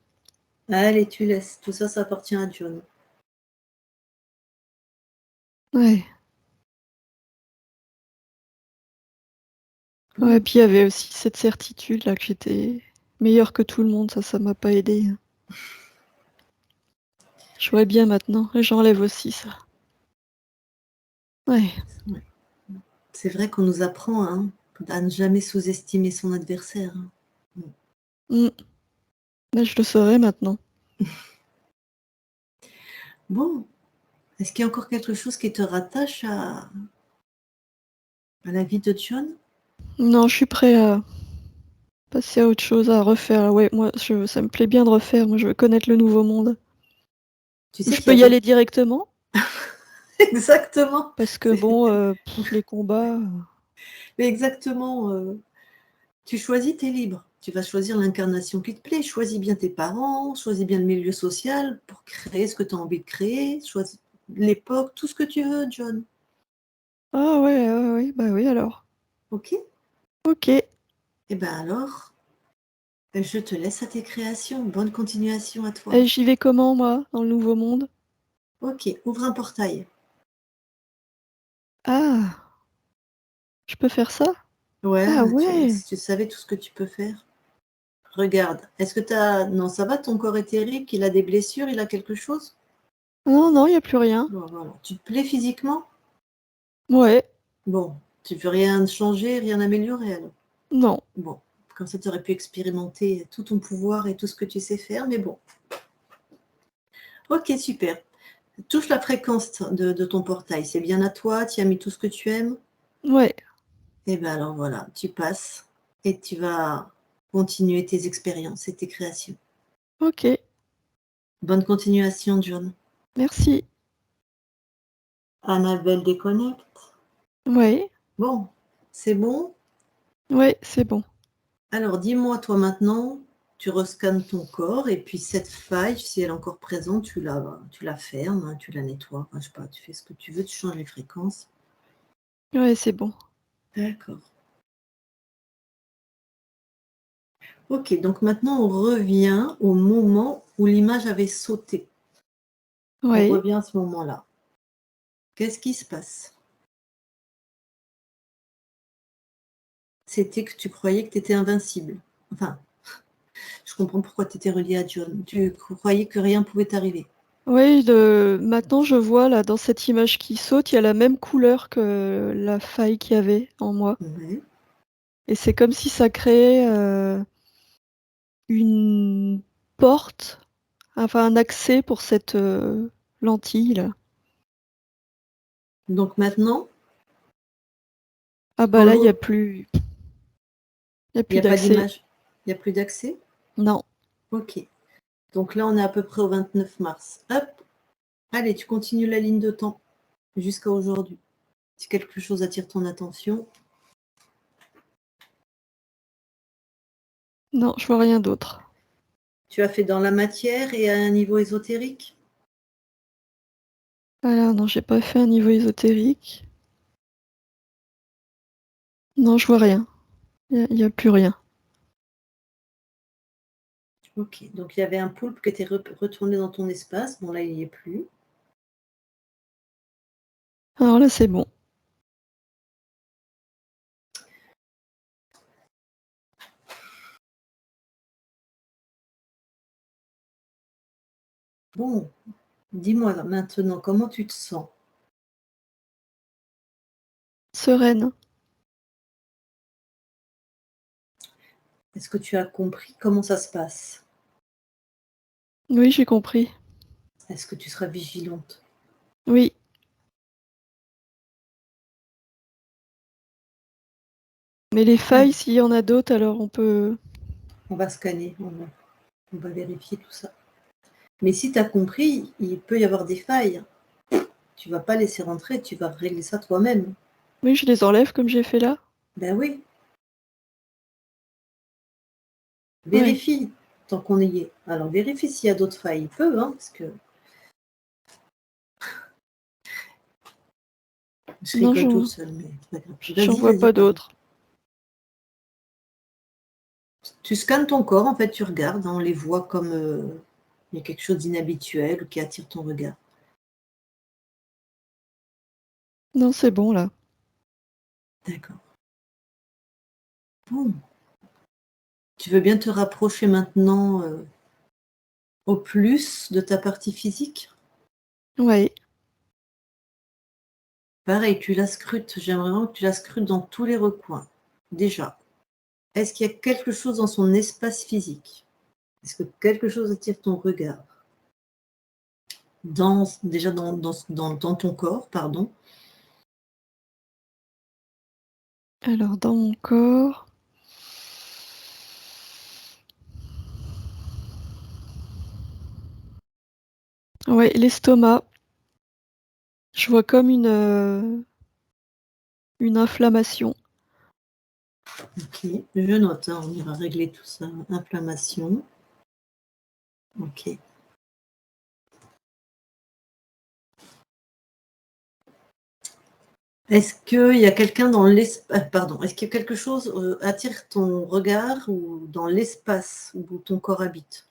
Allez, tu laisses. Tout ça, ça appartient à John. Ouais. Ouais, Bon, puis il y avait aussi cette certitude-là que j'étais meilleure que tout le monde, ça m'a pas aidée, hein. Je vois bien maintenant et j'enlève aussi ça. Ouais. ouais. C'est vrai qu'on nous apprend, hein, à ne jamais sous-estimer son adversaire, hein. Mmh. Là, je le saurais maintenant. Bon, est-ce qu'il y a encore quelque chose qui te rattache à la vie de John? Non, je suis prêt à passer à autre chose, à refaire. Ouais, moi, ça me plaît bien de refaire. Moi, je veux connaître le Nouveau Monde. Tu sais Je qu'il y peux a y d'autres aller directement exactement, parce que c'est bon, les combats. mais exactement, tu choisis, tu es libre. Tu vas choisir l'incarnation qui te plaît. Choisis bien tes parents, choisis bien le milieu social pour créer ce que tu as envie de créer, choisis l'époque, tout ce que tu veux, John. Ah ouais, ouais, ouais, bah oui alors. OK? Ok. Et ben alors, je te laisse à tes créations. Bonne continuation à toi. Et j'y vais comment moi, dans le Nouveau Monde? OK, ouvre un portail. Ah, je peux faire ça? Ah Ouais, ouais. si tu savais tout ce que tu peux faire. Regarde, est-ce que tu as non, ça va, ton corps est terrible, il a des blessures, il a quelque chose? Non, non, il y a plus rien. Bon, voilà. Tu te plais physiquement? Ouais. Bon, tu veux rien changer, rien améliorer alors? Non. Bon, comme ça tu aurais pu expérimenter tout ton pouvoir et tout ce que tu sais faire, mais bon. OK, super. Touche la fréquence de ton portail, c'est bien à toi, tu y as mis tout ce que tu aimes? Ouais. Et ben alors voilà, tu passes et tu vas continuer tes expériences et tes créations. Ok. Bonne continuation, John. Merci. Annabelle déconnecte. Ouais. Bon, c'est bon? Ouais, c'est bon. Alors dis-moi toi maintenant, tu rescannes ton corps et puis cette faille, si elle est encore présente, tu la fermes, hein, tu la nettoies, enfin, je sais pas, tu fais ce que tu veux, tu changes les fréquences. Ouais, c'est bon. D'accord. Ok, donc maintenant on revient au moment où l'image avait sauté. On Oui. revient à ce moment-là. Qu'est-ce qui se passe? C'était que tu croyais que tu étais invincible. Enfin, je comprends pourquoi tu étais relié à John. Tu croyais que rien pouvait t'arriver. Oui, maintenant je vois là dans cette image qui saute, il y a la même couleur que la faille qu'il y avait en moi. Ouais. Et c'est comme si ça créait une porte, enfin un accès pour cette lentille là. Donc maintenant, Ah bah quand là, il n'y a l'eau, plus, il y a il n'y plus a pas d'accès. d'image, il n'y a plus d'accès. Non. Ok. Donc là, on est à peu près au 29 mars. Hop, allez, tu continues la ligne de temps jusqu'à aujourd'hui. Si quelque chose attire ton attention, Non, je vois rien d'autre. tu as fait dans la matière et à un niveau ésotérique. Alors non, j'ai pas fait un niveau ésotérique. Non, je vois rien. Il y a plus rien. Ok, donc il y avait un poulpe qui était retourné dans ton espace. Bon, là, il n'y est plus. Alors là, c'est bon. Bon, dis-moi maintenant, comment tu te sens? Sereine. Est-ce que tu as compris comment ça se passe? Oui, j'ai compris. Est-ce que tu seras vigilante? Oui. Mais les failles, s'il y en a d'autres, alors on peut. On va scanner, on va vérifier tout ça. Mais si tu as compris, il peut y avoir des failles. Tu vas pas laisser rentrer, tu vas régler ça toi-même. Oui, je les enlève comme j'ai fait là. Ben oui, Oui. vérifie tant qu'on y est. Alors vérifie s'il y a d'autres failles. Il peut, hein, parce que je Non, rigole toute seule, mais c'est pas grave. j'en Vas-y, vois vas-y, pas pardon. d'autres. Tu scannes ton corps, en fait, tu regardes, hein, on les voit comme il y a quelque chose d'inhabituel ou qui attire ton regard. Non, c'est bon là. D'accord. Bon. Tu veux bien te rapprocher maintenant au plus de ta partie physique? Oui. Pareil, tu la scrutes. J'aimerais vraiment que tu la scrutes dans tous les recoins. Déjà, est-ce qu'il y a quelque chose dans son espace physique? Est-ce que quelque chose attire ton regard? Déjà dans ton corps, pardon. Alors, dans mon corps. Ouais, l'estomac. Je vois comme une inflammation. Ok, je note, hein, on ira régler tout ça. Inflammation. Ok. Est-ce qu'il y a quelqu'un dans l'espace, pardon, est-ce que quelque chose attire ton regard ou dans l'espace où ton corps habite?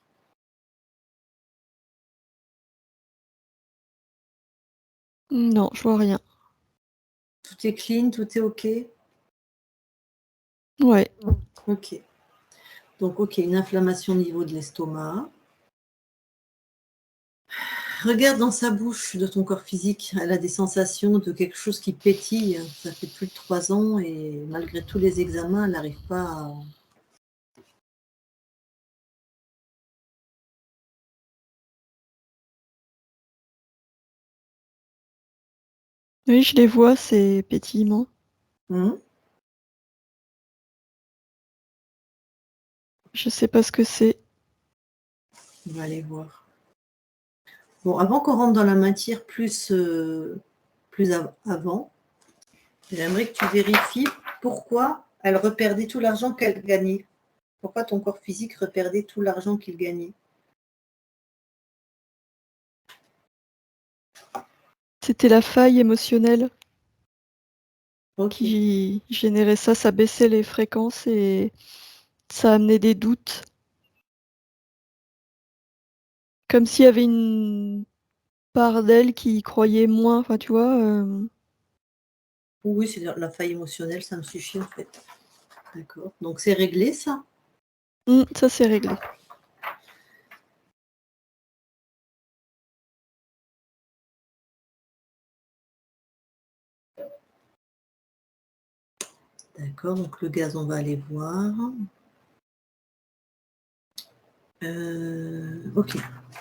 Non, je vois rien. Tout est clean, tout est ok? Ouais. Ok. Donc, ok, une inflammation au niveau de l'estomac. Regarde dans sa bouche de ton corps physique. Elle a des sensations de quelque chose qui pétille. Ça fait plus de 3 ans et malgré tous les examens, elle n'arrive pas à... Oui, je les vois, ces pétillements. Hum, Je sais pas ce que c'est. on va aller voir. Bon, avant qu'on rentre dans la matière avant, j'aimerais que tu vérifies pourquoi elle reperdait tout l'argent qu'elle gagnait. Pourquoi ton corps physique reperdait tout l'argent qu'il gagnait. C'était la faille émotionnelle Ok. qui générait ça, ça baissait les fréquences et ça a amené des doutes. Comme s'il y avait une part d'elle qui y croyait moins, enfin, tu vois. Oui, c'est la faille émotionnelle, ça me suffit en fait. D'accord. Donc c'est réglé ça? Ça, c'est réglé. D'accord, donc le gaz, on va aller voir. Ok.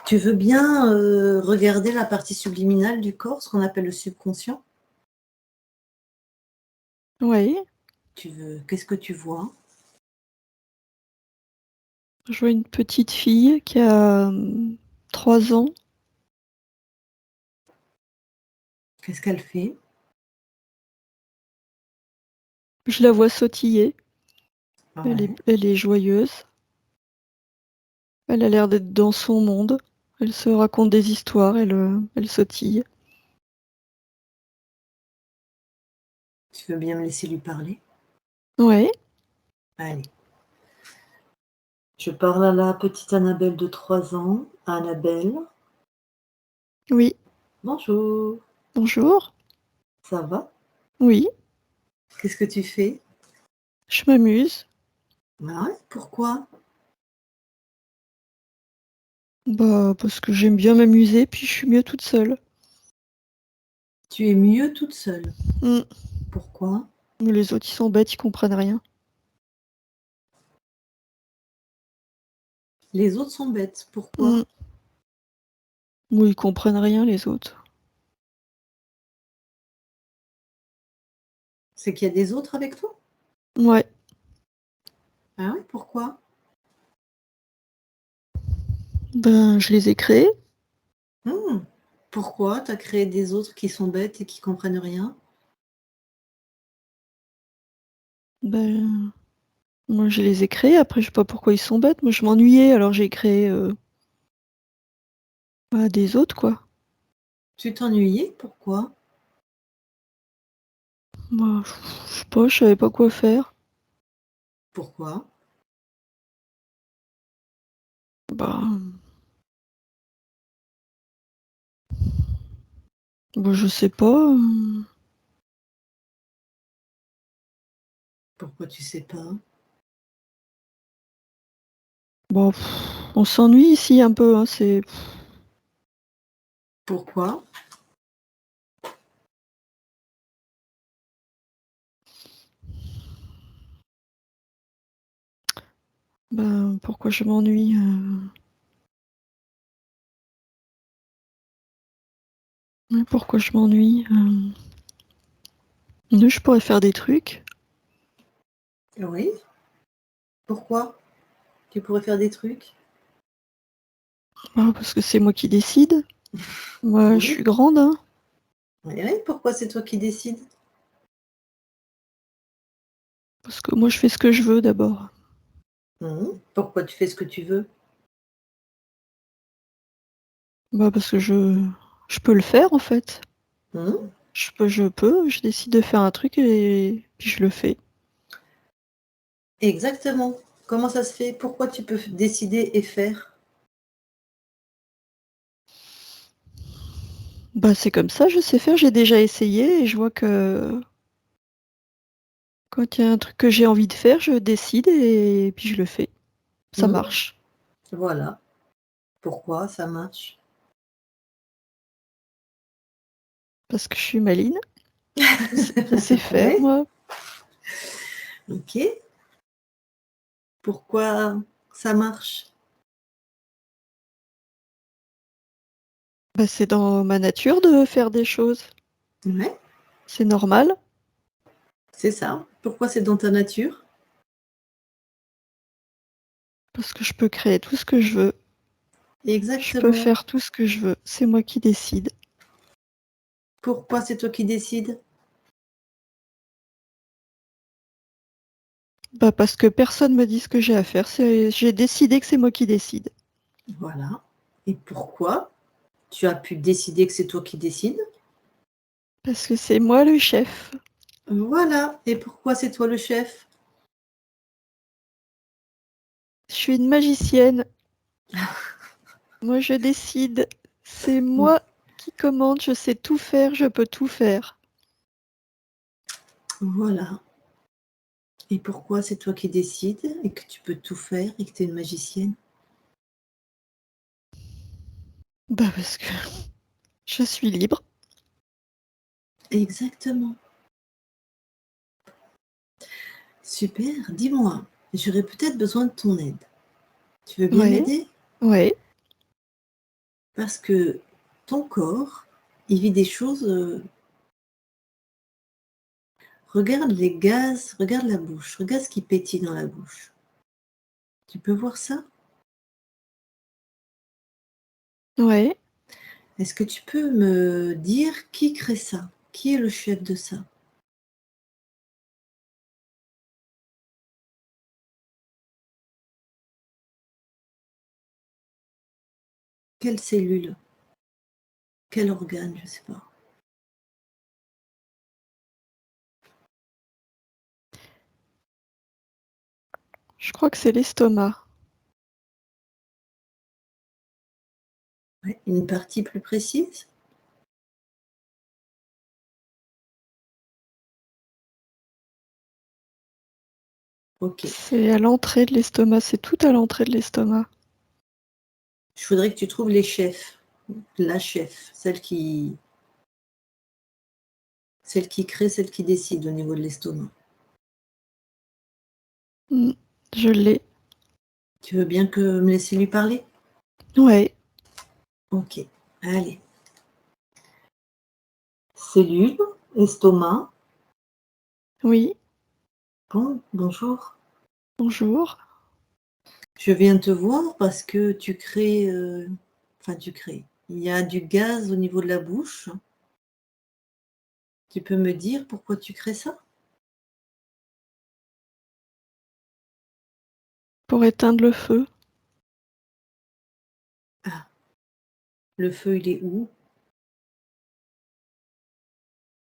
Tu veux bien regarder la partie subliminale du corps, ce qu'on appelle le subconscient? Oui, Qu'est-ce que tu vois? je vois une petite fille qui a 3 ans. Qu'est-ce qu'elle fait? Je la vois sautiller. Ouais. Elle est joyeuse. Elle a l'air d'être dans son monde. Elle se raconte des histoires, elle sautille. Tu veux bien me laisser lui parler? Ouais, Allez. Je parle à la petite Annabelle de 3 ans. Annabelle, oui. bonjour. Bonjour. Ça va? Oui, Qu'est-ce que tu fais? je m'amuse. Ah ouais, pourquoi? Bah, parce que j'aime bien m'amuser, puis je suis mieux toute seule. Tu es mieux toute seule. Mm. Pourquoi? Mais les autres, ils sont bêtes, ils comprennent rien. Les autres sont bêtes. Mm. Pourquoi? Oui, ils comprennent rien, les autres. C'est qu'il y a des autres avec toi? Ouais. Ah ouais, pourquoi? Ben, je les ai créés. Hmm. Pourquoi tu as créé des autres qui sont bêtes et qui comprennent rien? Ben, moi, je les ai créés. Après, je sais pas pourquoi ils sont bêtes. Moi, je m'ennuyais, alors j'ai créé bah, des autres, quoi. Tu t'ennuyais? Pourquoi? Bah, je sais pas, je savais pas quoi faire. Pourquoi? Bah, bah, je sais pas. Pourquoi tu sais pas? Bon, on s'ennuie ici un peu, hein, c'est... Pourquoi? Ben, pourquoi je m'ennuie ouais, pourquoi je m'ennuie je pourrais faire des trucs. Oui. Pourquoi? Tu pourrais faire des trucs? Bah, parce que c'est moi qui décide. Moi, je Oui. suis grande, hein. Oui, oui. Pourquoi c'est toi qui décides? Parce que moi, je fais ce que je veux d'abord. Pourquoi tu fais ce que tu veux? Bah, parce que je peux le faire, en fait. Mmh. Je décide de faire un truc et puis je le fais. Exactement. Comment ça se fait? Pourquoi tu peux décider et faire? Bah, c'est comme ça, je sais faire. J'ai déjà essayé et je vois que quand il y a un truc que j'ai envie de faire, je décide et puis je le fais. Ça Mmh. marche. Voilà. Pourquoi ça marche? Parce que je suis maline. Je sais faire, Oui. moi. OK. Pourquoi ça marche? Bah, c'est dans ma nature de faire des choses. Ouais, C'est normal. c'est ça. Pourquoi c'est dans ta nature? Parce que je peux créer tout ce que je veux. Je peux Exactement. faire tout ce que je veux. C'est moi qui décide. Pourquoi c'est toi qui décides? Bah, parce que personne me dit ce que j'ai à faire. J'ai décidé que c'est moi qui décide. Voilà. Et pourquoi tu as pu décider que c'est toi qui décides? Parce que c'est moi le chef. Voilà. Et pourquoi c'est toi le chef? Je suis une magicienne. Moi, je décide. C'est moi qui commande. Je sais tout faire. Je peux tout faire. Voilà. Et pourquoi c'est toi qui décides et que tu peux tout faire et que tu es une magicienne? Bah, parce que je suis libre. Exactement. Super. Dis-moi, j'aurais peut-être besoin de ton aide. Tu veux bien Ouais. m'aider? Ouais. Parce que ton corps, il vit des choses. Regarde les gaz, regarde la bouche, regarde ce qui pétille dans la bouche. Tu peux voir ça? Ouais. Est-ce que tu peux me dire qui crée ça? Qui est le chef de ça? Quelle cellule? Quel organe? Je ne sais pas. Je crois que c'est l'estomac. Ouais, une partie plus précise? Ok. C'est à l'entrée de l'estomac. C'est tout à l'entrée de l'estomac. Je voudrais que tu trouves les chefs. La chef, celle qui crée, celle qui décide au niveau de l'estomac. Je l'ai. Tu veux bien que me laisser lui parler? Ouais. Ok. Allez. Cellule, estomac. Oui. Bon, bonjour. Bonjour. Je viens te voir parce que tu crées, enfin tu crées. Il y a du gaz au niveau de la bouche. Tu peux me dire pourquoi tu crées ça? Pour éteindre le feu. Ah, le feu, il est où?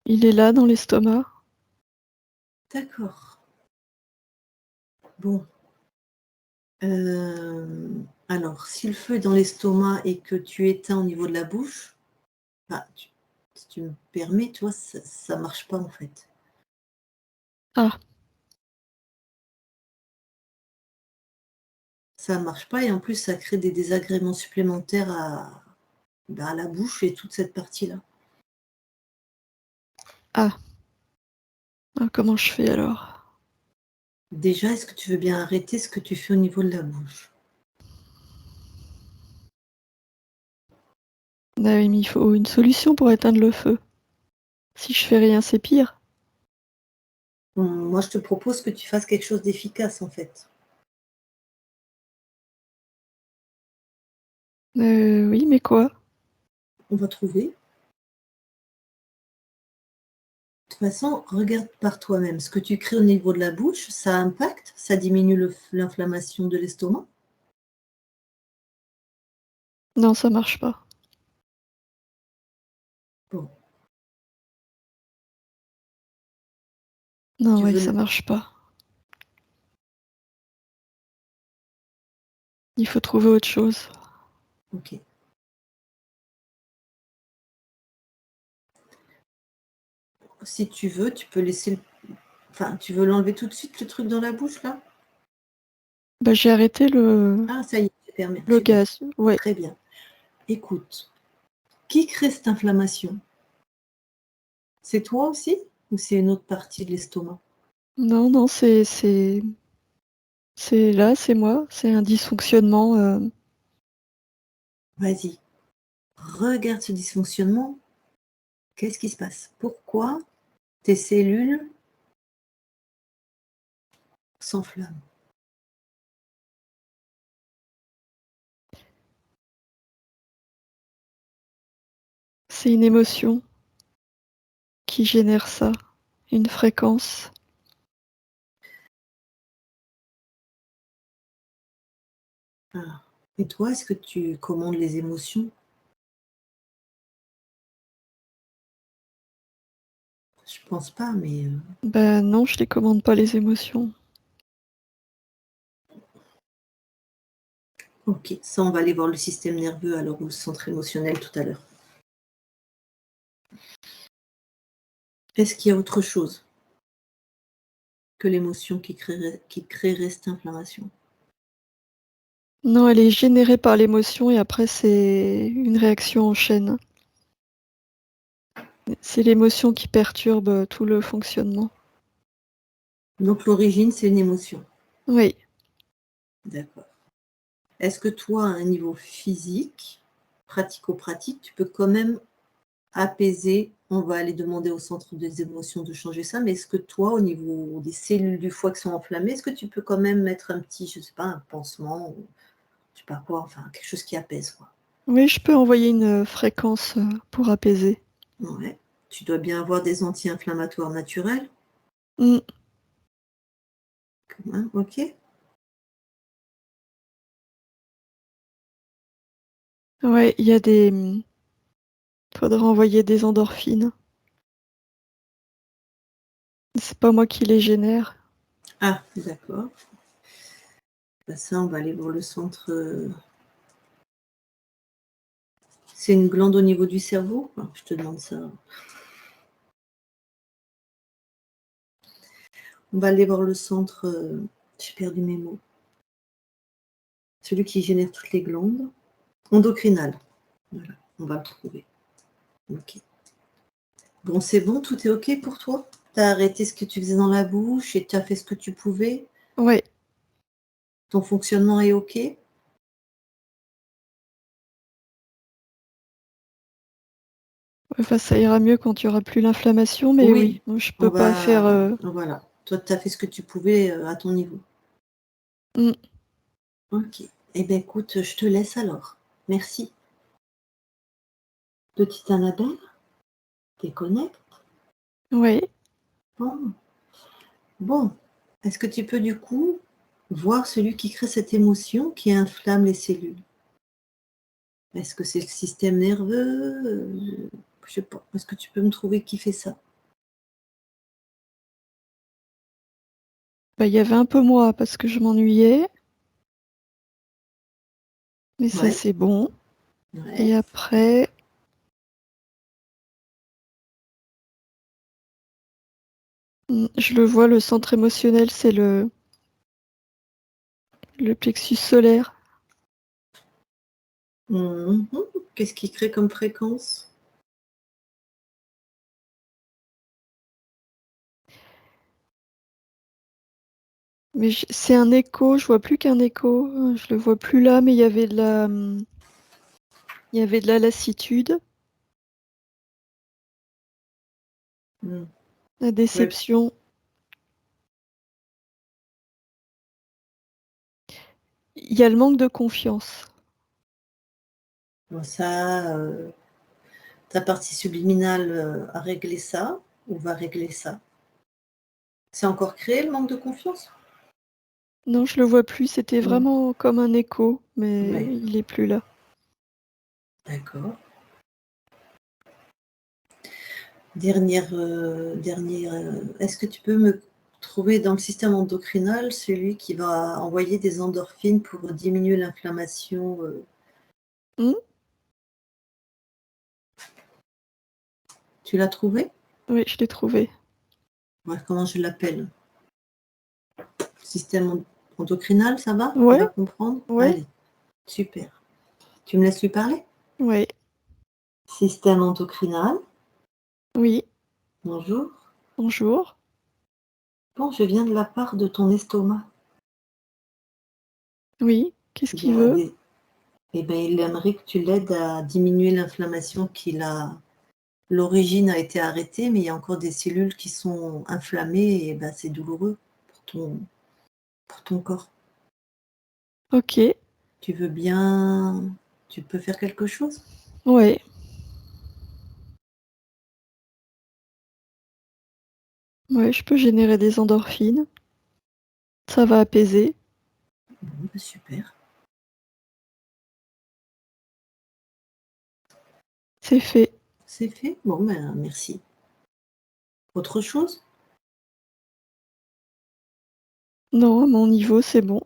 Il est là dans l'estomac. D'accord. Bon. Alors, si le feu est dans l'estomac et que tu éteins au niveau de la bouche, bah, si tu me permets, toi, ça marche pas en fait. Ah. Ça marche pas et en plus, ça crée des désagréments supplémentaires à la bouche et toute cette partie-là. Ah. Ah, comment je fais alors? Déjà, est-ce que tu veux bien arrêter ce que tu fais au niveau de la bouche? Ah oui, mais il faut une solution pour éteindre le feu. Si je fais rien, c'est pire. Moi, je te propose que tu fasses quelque chose d'efficace en fait. Oui, mais quoi? On va trouver. De toute façon, regarde par toi-même. Ce que tu crées au niveau de la bouche, ça impacte, ça diminue l'inflammation de l'estomac. Non, ça marche pas. Bon, Non, tu ouais, veux ça marche pas. Il faut trouver autre chose. OK. Si tu veux, tu peux laisser enfin, tu veux l'enlever tout de suite, le truc dans la bouche là? Bah, j'ai arrêté le Ah ça y est, super, le super, gaz. Ouais. très bien. Écoute, qui crée cette inflammation? C'est toi aussi ou c'est une autre partie de l'estomac? Non, non, c'est là, c'est moi. C'est un dysfonctionnement. Vas-y, regarde ce dysfonctionnement. Qu'est-ce qui se passe? Pourquoi tes cellules s'enflamment? C'est une émotion qui génère ça. Une fréquence. Ah. Et toi, est-ce que tu commandes les émotions? Je pense pas, mais Bah non, je les commande pas les émotions. Ok, ça, on va aller voir le système nerveux alors ou le centre émotionnel tout à l'heure. Est-ce qu'il y a autre chose que l'émotion qui créerait cette inflammation? Non, elle est générée par l'émotion et après c'est une réaction en chaîne. C'est l'émotion qui perturbe tout le fonctionnement. Donc l'origine, c'est une émotion. Oui. D'accord. Est-ce que toi, à un niveau physique, pratico-pratique, tu peux quand même apaiser? On va aller demander au centre des émotions de changer ça, mais est-ce que toi, au niveau des cellules du foie qui sont enflammées, est-ce que tu peux quand même mettre un petit, je sais pas, un pansement ou je sais pas quoi, enfin quelque chose qui apaise, quoi? Oui, je peux envoyer une fréquence pour apaiser. Ouais. Tu dois bien avoir des anti-inflammatoires naturels, Mm. quand même, ok? Ouais, il y a des. Faudra envoyer des endorphines. C'est pas moi qui les génère. Ah, d'accord. Bah, ça, on va aller voir le centre. C'est une glande au niveau du cerveau? Ah, je te demande ça. On va aller voir le centre. J'ai perdu mes mots. Celui qui génère toutes les glandes. Endocrinal. Voilà, on va le trouver. Ok. Bon, c'est bon, tout est ok pour toi? Tu as arrêté ce que tu faisais dans la bouche et tu as fait ce que tu pouvais? Ouais. Ton fonctionnement est ok? Enfin, ça ira mieux quand il y aura plus l'inflammation, mais Oui, oui, je on peux pas faire. va. Voilà. Toi, tu as fait ce que tu pouvais à ton niveau. Mm. Ok. Eh bien, écoute, je te laisse alors. Merci. Petite Annabelle, déconnecte. Ouais. Bon. Bon. Est-ce que tu peux du coup voir celui qui crée cette émotion qui inflamme les cellules? Est-ce que c'est le système nerveux? Je sais pas. Est-ce que tu peux me trouver qui fait ça? Bah, il y avait un peu moi parce que je m'ennuyais, mais ça Ouais. c'est bon. Ouais. Et après, je le vois, le centre émotionnel, c'est le plexus solaire. Mhm. Qu'est-ce qui crée comme fréquence? Mais c'est un écho, je vois plus qu'un écho. Je le vois plus là, mais il y avait il y avait de la lassitude, Hmm. la Ouais. déception. Il y a le manque de confiance. Bon, ça, ta partie subliminale a réglé ça ou va régler ça? C'est encore créé le manque de confiance? Non, je le vois plus. C'était Hmm. vraiment comme un écho, mais Ouais, il est plus là. d'accord. Dernière, est-ce que tu peux me trouver dans le système endocrinal celui qui va envoyer des endorphines pour diminuer l'inflammation? Hmm. Tu l'as trouvé? Oui, je l'ai trouvé. Ouais, comment je l'appelle? Système endocrinal, ça va? Tu Ouais, vas comprendre? ouais, Allez, super. Tu me laisses lui parler? ouais, Système endocrinal, oui. bonjour. Bonjour. Bon, je viens de la part de ton estomac. Oui, qu'est-ce Il y qu'il a veut? des... Eh bien, il aimerait que tu l'aides à diminuer l'inflammation qu'il a. L'origine a été arrêtée, mais il y a encore des cellules qui sont inflammées et ben, c'est douloureux pour ton corps. Ok, Tu veux bien... Tu peux faire quelque chose? ouais, ouais, je peux générer des endorphines. Ça va apaiser. Bon, ben, super. C'est fait. C'est fait? Bon, ben, merci. Autre chose? Non, à mon niveau, c'est bon.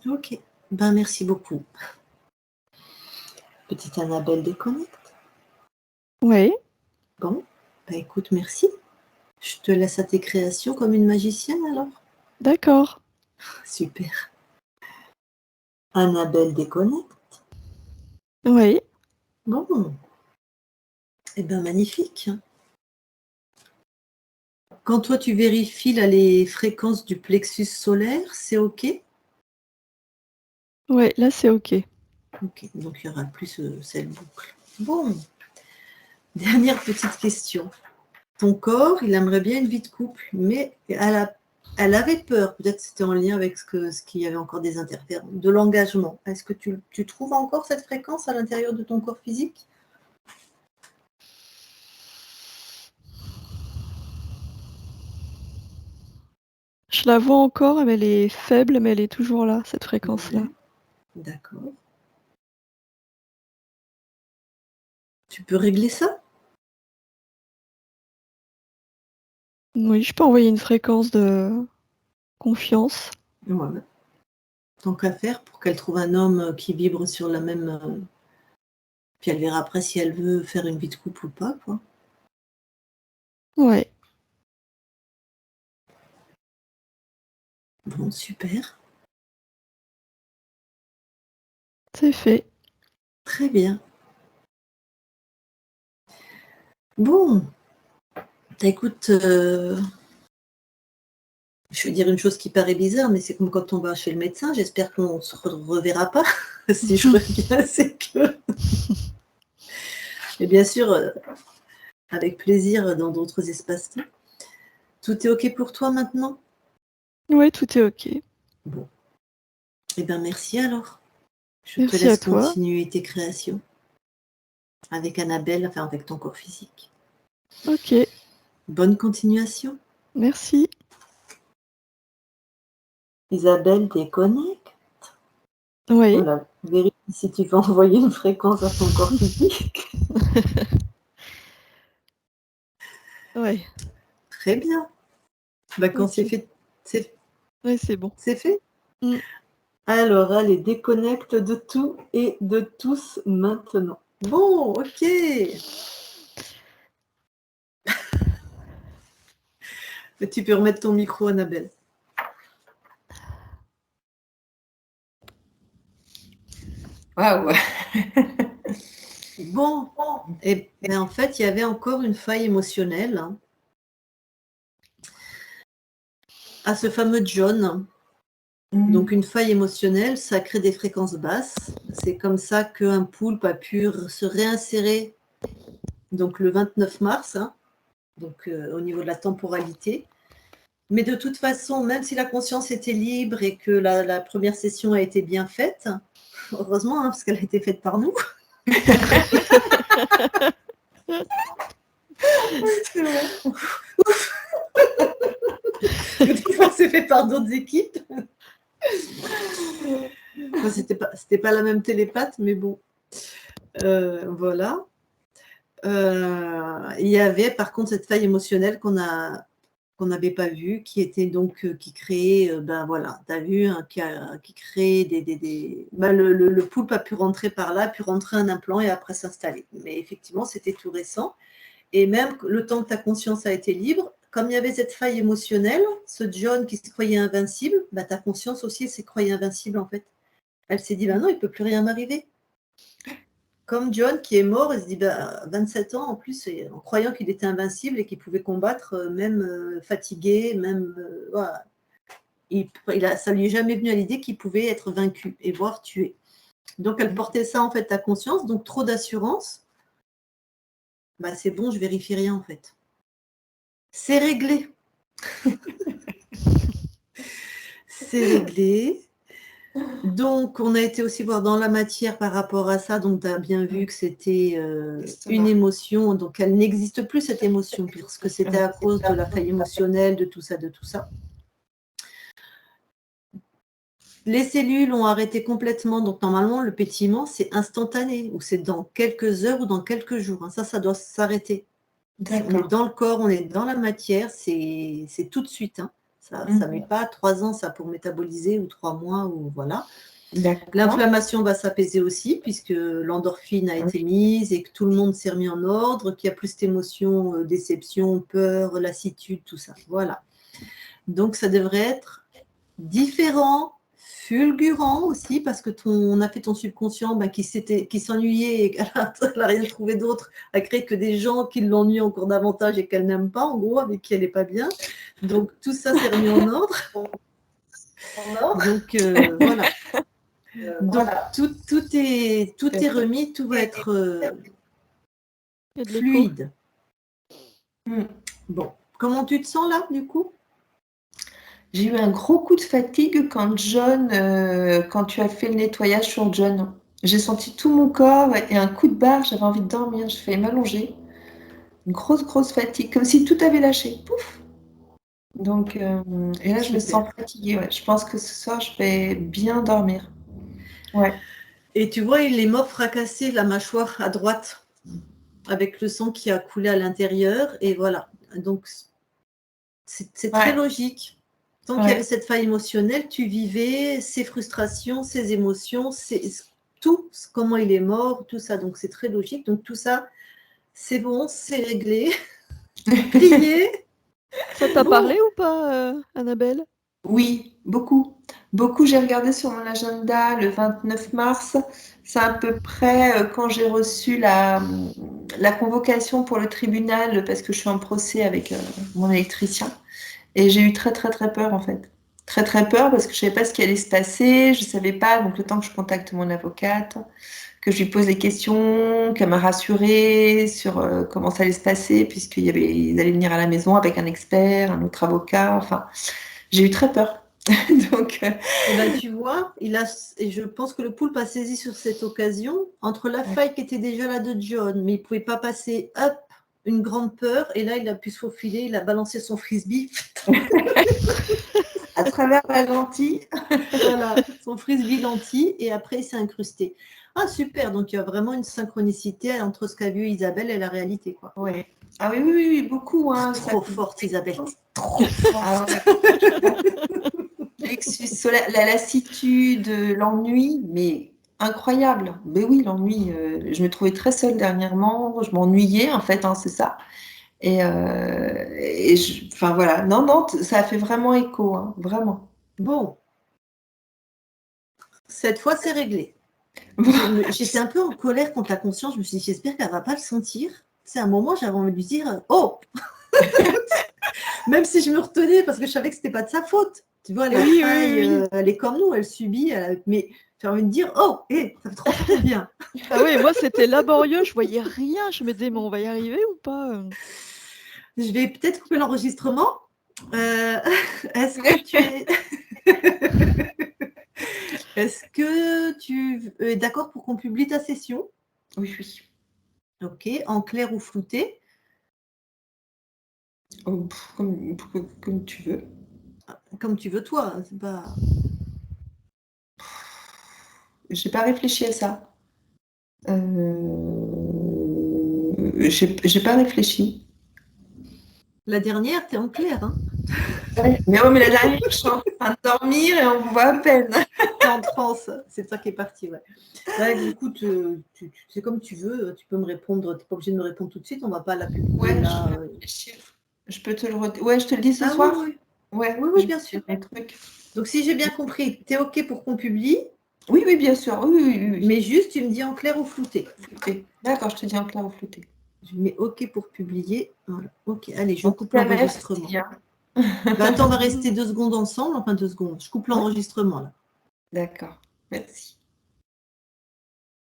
Ok. Ben, merci beaucoup. Petite Annabelle déconnecte. Oui, Bon, bah écoute, merci. Je te laisse à tes créations comme une magicienne alors. d'accord. Super. Annabelle déconnecte. Oui, Bon, eh ben magnifique. Quand toi tu vérifies là, les fréquences du plexus solaire, c'est OK? ouais, là c'est OK. OK, donc il y aura plus cette boucle. Bon, dernière petite question. Ton corps, il aimerait bien une vie de couple, mais elle avait peur, peut-être que c'était en lien avec ce qu'il y avait encore des interférences, de l'engagement. Est-ce que tu trouves encore cette fréquence à l'intérieur de ton corps physique? Je la vois encore, mais elle est faible, mais elle est toujours là, cette fréquence-là. Ouais, d'accord. Tu peux régler ça? Oui, je peux envoyer une fréquence de confiance. Ouais. Tant qu'à faire, pour qu'elle trouve un homme qui vibre sur la même. Puis elle verra après si elle veut faire une vie de couple ou pas, quoi. Ouais, Bon, super. c'est fait. Très bien. Bon, écoute, je vais dire une chose qui paraît bizarre, mais c'est comme quand on va chez le médecin. J'espère qu'on ne se reverra pas. Si je reviens, c'est que. Et bien sûr, avec plaisir dans d'autres espaces-temps. Tout est OK pour toi maintenant? Ouais, tout est OK. Bon. Eh bien, merci alors. Je te Merci à laisse toi. continuer tes créations avec Annabelle, enfin avec ton corps physique. OK, Bonne continuation. merci. Isabelle déconnecte. Oui, Voilà. Vérifie si tu peux envoyer une fréquence à ton corps physique. ouais, Très bien. Bah, quand c'est OK. fait, c'est Ouais, c'est bon. c'est fait. Mmh. Alors, allez, déconnecte de tout et de tous maintenant. Bon, OK. Tu peux remettre ton micro, Annabelle. Waouh! Bon, et ben, en fait, il y avait encore une faille émotionnelle hein, à ce fameux John. Donc, une faille émotionnelle, ça crée des fréquences basses. C'est comme ça qu'un poulpe a pu se réinsérer donc, le 29 mars, hein, donc, au niveau de la temporalité. Mais de toute façon, même si la conscience était libre et que la première session a été bien faite, heureusement, hein, parce qu'elle a été faite par nous. C'est vrai. Parce que des fois, c'est fait par d'autres équipes. Enfin, c'était pas la même télépathe, mais bon. Voilà. Il y avait par contre cette faille émotionnelle qu'on n'avait pas vue, qui était donc qui créait, ben voilà, tu as vu, hein, qui crée ben, le poulpe a pu rentrer par là, a pu rentrer un implant et après s'installer. Mais effectivement, c'était tout récent. Et même le temps que ta conscience a été libre, comme il y avait cette faille émotionnelle, ce John qui se croyait invincible, ben, ta conscience aussi s'est croyée invincible en fait. Elle s'est dit, ben non, il ne peut plus rien m'arriver. Comme John qui est mort, il se dit, bah, 27 ans en plus, en croyant qu'il était invincible et qu'il pouvait combattre, même fatigué, même. Voilà. Ça lui est jamais venu à l'idée qu'il pouvait être vaincu et voire tué. Donc elle portait ça en fait à conscience, donc trop d'assurance. Bah, c'est bon, je vérifie rien en fait. C'est réglé. C'est réglé. Donc, on a été aussi voir dans la matière par rapport à ça. Donc, tu as bien vu que c'était une émotion. Donc, elle n'existe plus, cette émotion, puisque c'était à cause de la faille émotionnelle, de tout ça, de tout ça. Les cellules ont arrêté complètement. Donc, normalement, le pétillement, c'est instantané, ou c'est dans quelques heures ou dans quelques jours. Hein. Ça doit s'arrêter. On est dans le corps, on est dans la matière, c'est tout de suite. Hein. Ça ne met pas 3 ans ça pour métaboliser ou 3 mois ou voilà. D'accord. L'inflammation va s'apaiser aussi, puisque l'endorphine a été mise et que tout le monde s'est remis en ordre, qu'il n'y a plus cette émotion, déception, peur, lassitude, tout ça. Voilà. Donc, ça devrait être différent, fulgurant aussi, parce que on a fait ton subconscient qui s'ennuyait et qu'elle n'a rien trouvé d'autre à créer que des gens qui l'ennuient encore davantage et qu'elle n'aime pas, en gros, avec qui elle n'est pas bien. Donc, tout ça s'est remis en ordre. Donc, voilà. Donc, tout est remis, tout va être fluide. Bon, comment tu te sens là, du coup? J'ai eu un gros coup de fatigue quand quand tu as fait le nettoyage sur John. J'ai senti tout mon corps et un coup de barre, j'avais envie de dormir, je failli m'allonger. Une grosse fatigue, comme si tout avait lâché. Pouf! Donc, et là, je me sens fatiguée. Ouais. Je pense que ce soir, je vais bien dormir. Ouais. Et tu vois, il est mort fracassé, la mâchoire à droite, avec le sang qui a coulé à l'intérieur. Et voilà. Donc, c'est très logique. Tant qu'il y avait cette faille émotionnelle, tu vivais ses frustrations, ses émotions, tout, comment il est mort, tout ça. Donc, c'est très logique. Donc, tout ça, c'est bon, c'est réglé. Plié. Ça t'a parlé ou pas, Annabelle? Oui, beaucoup. Beaucoup, j'ai regardé sur mon agenda le 29 mars. C'est à peu près quand j'ai reçu la convocation pour le tribunal, parce que je suis en procès avec mon électricien. Et j'ai eu très peur, en fait. Très peur, parce que je ne savais pas ce qui allait se passer. Je ne savais pas, donc le temps que je contacte mon avocate, que je lui pose les questions, qu'elle m'a rassurée sur comment ça allait se passer, puisqu'ils allaient venir à la maison avec un expert, un autre avocat. Enfin, j'ai eu très peur. Donc, Et ben, tu vois, et je pense que le poulpe a saisi sur cette occasion, entre la faille qui était déjà là de John, mais il ne pouvait pas passer, hop, une grande peur, et là, il a pu se faufiler, il a balancé son frisbee. à travers la lentille. Voilà, son frisbee lentille, et après, il s'est incrusté. Ah, super, donc il y a vraiment une synchronicité entre ce qu'a vu Isabelle et la réalité, quoi. Ouais. Ah oui, beaucoup. Hein, trop forte, Isabelle. Trop forte. Ah, la lassitude, l'ennui, mais incroyable. Mais oui, l'ennui, je me trouvais très seule dernièrement, je m'ennuyais en fait, hein, c'est ça. Enfin voilà, non, ça a fait vraiment écho, hein, vraiment. Bon, cette fois c'est réglé. J'étais un peu en colère contre la conscience, je me suis dit j'espère qu'elle ne va pas le sentir. C'est un moment j'avais envie de lui dire oh même si je me retenais parce que je savais que c'était pas de sa faute. Tu vois, elle est comme nous, elle subit, mais j'ai envie de dire oh, ça fait trop bien. Ah oui, moi c'était laborieux, je voyais rien, je me disais mais on va y arriver ou pas? Je vais peut-être couper l'enregistrement. Est-ce que tu es Est-ce que tu es d'accord pour qu'on publie ta session? Oui. Ok, en clair ou flouté? Oh, comme tu veux. Comme tu veux toi, c'est pas... J'ai pas réfléchi à ça. J'ai pas réfléchi. La dernière, t'es en clair, hein? Ouais, mais la dernière, je suis en train de dormir et on me voit à peine. T'es en transe, c'est ça qui est parti, ouais. Là, écoute, c'est comme tu veux, tu peux me répondre, t'es pas obligé de me répondre tout de suite, on va pas la publier ouais, là. Je peux te le Ouais, je te le dis ce soir. Oui. Ouais, oui, bien sûr. Donc si j'ai bien compris, t'es ok pour qu'on publie? Oui, bien sûr. Oui. Mais juste, tu me dis en clair ou flouté. D'accord, je te dis en clair ou flouté. Je mets OK pour publier. Voilà. Ok, allez, je coupe l'enregistrement. Attends, on va rester 2 secondes ensemble. Enfin, 2 secondes. Je coupe l'enregistrement là. D'accord, merci.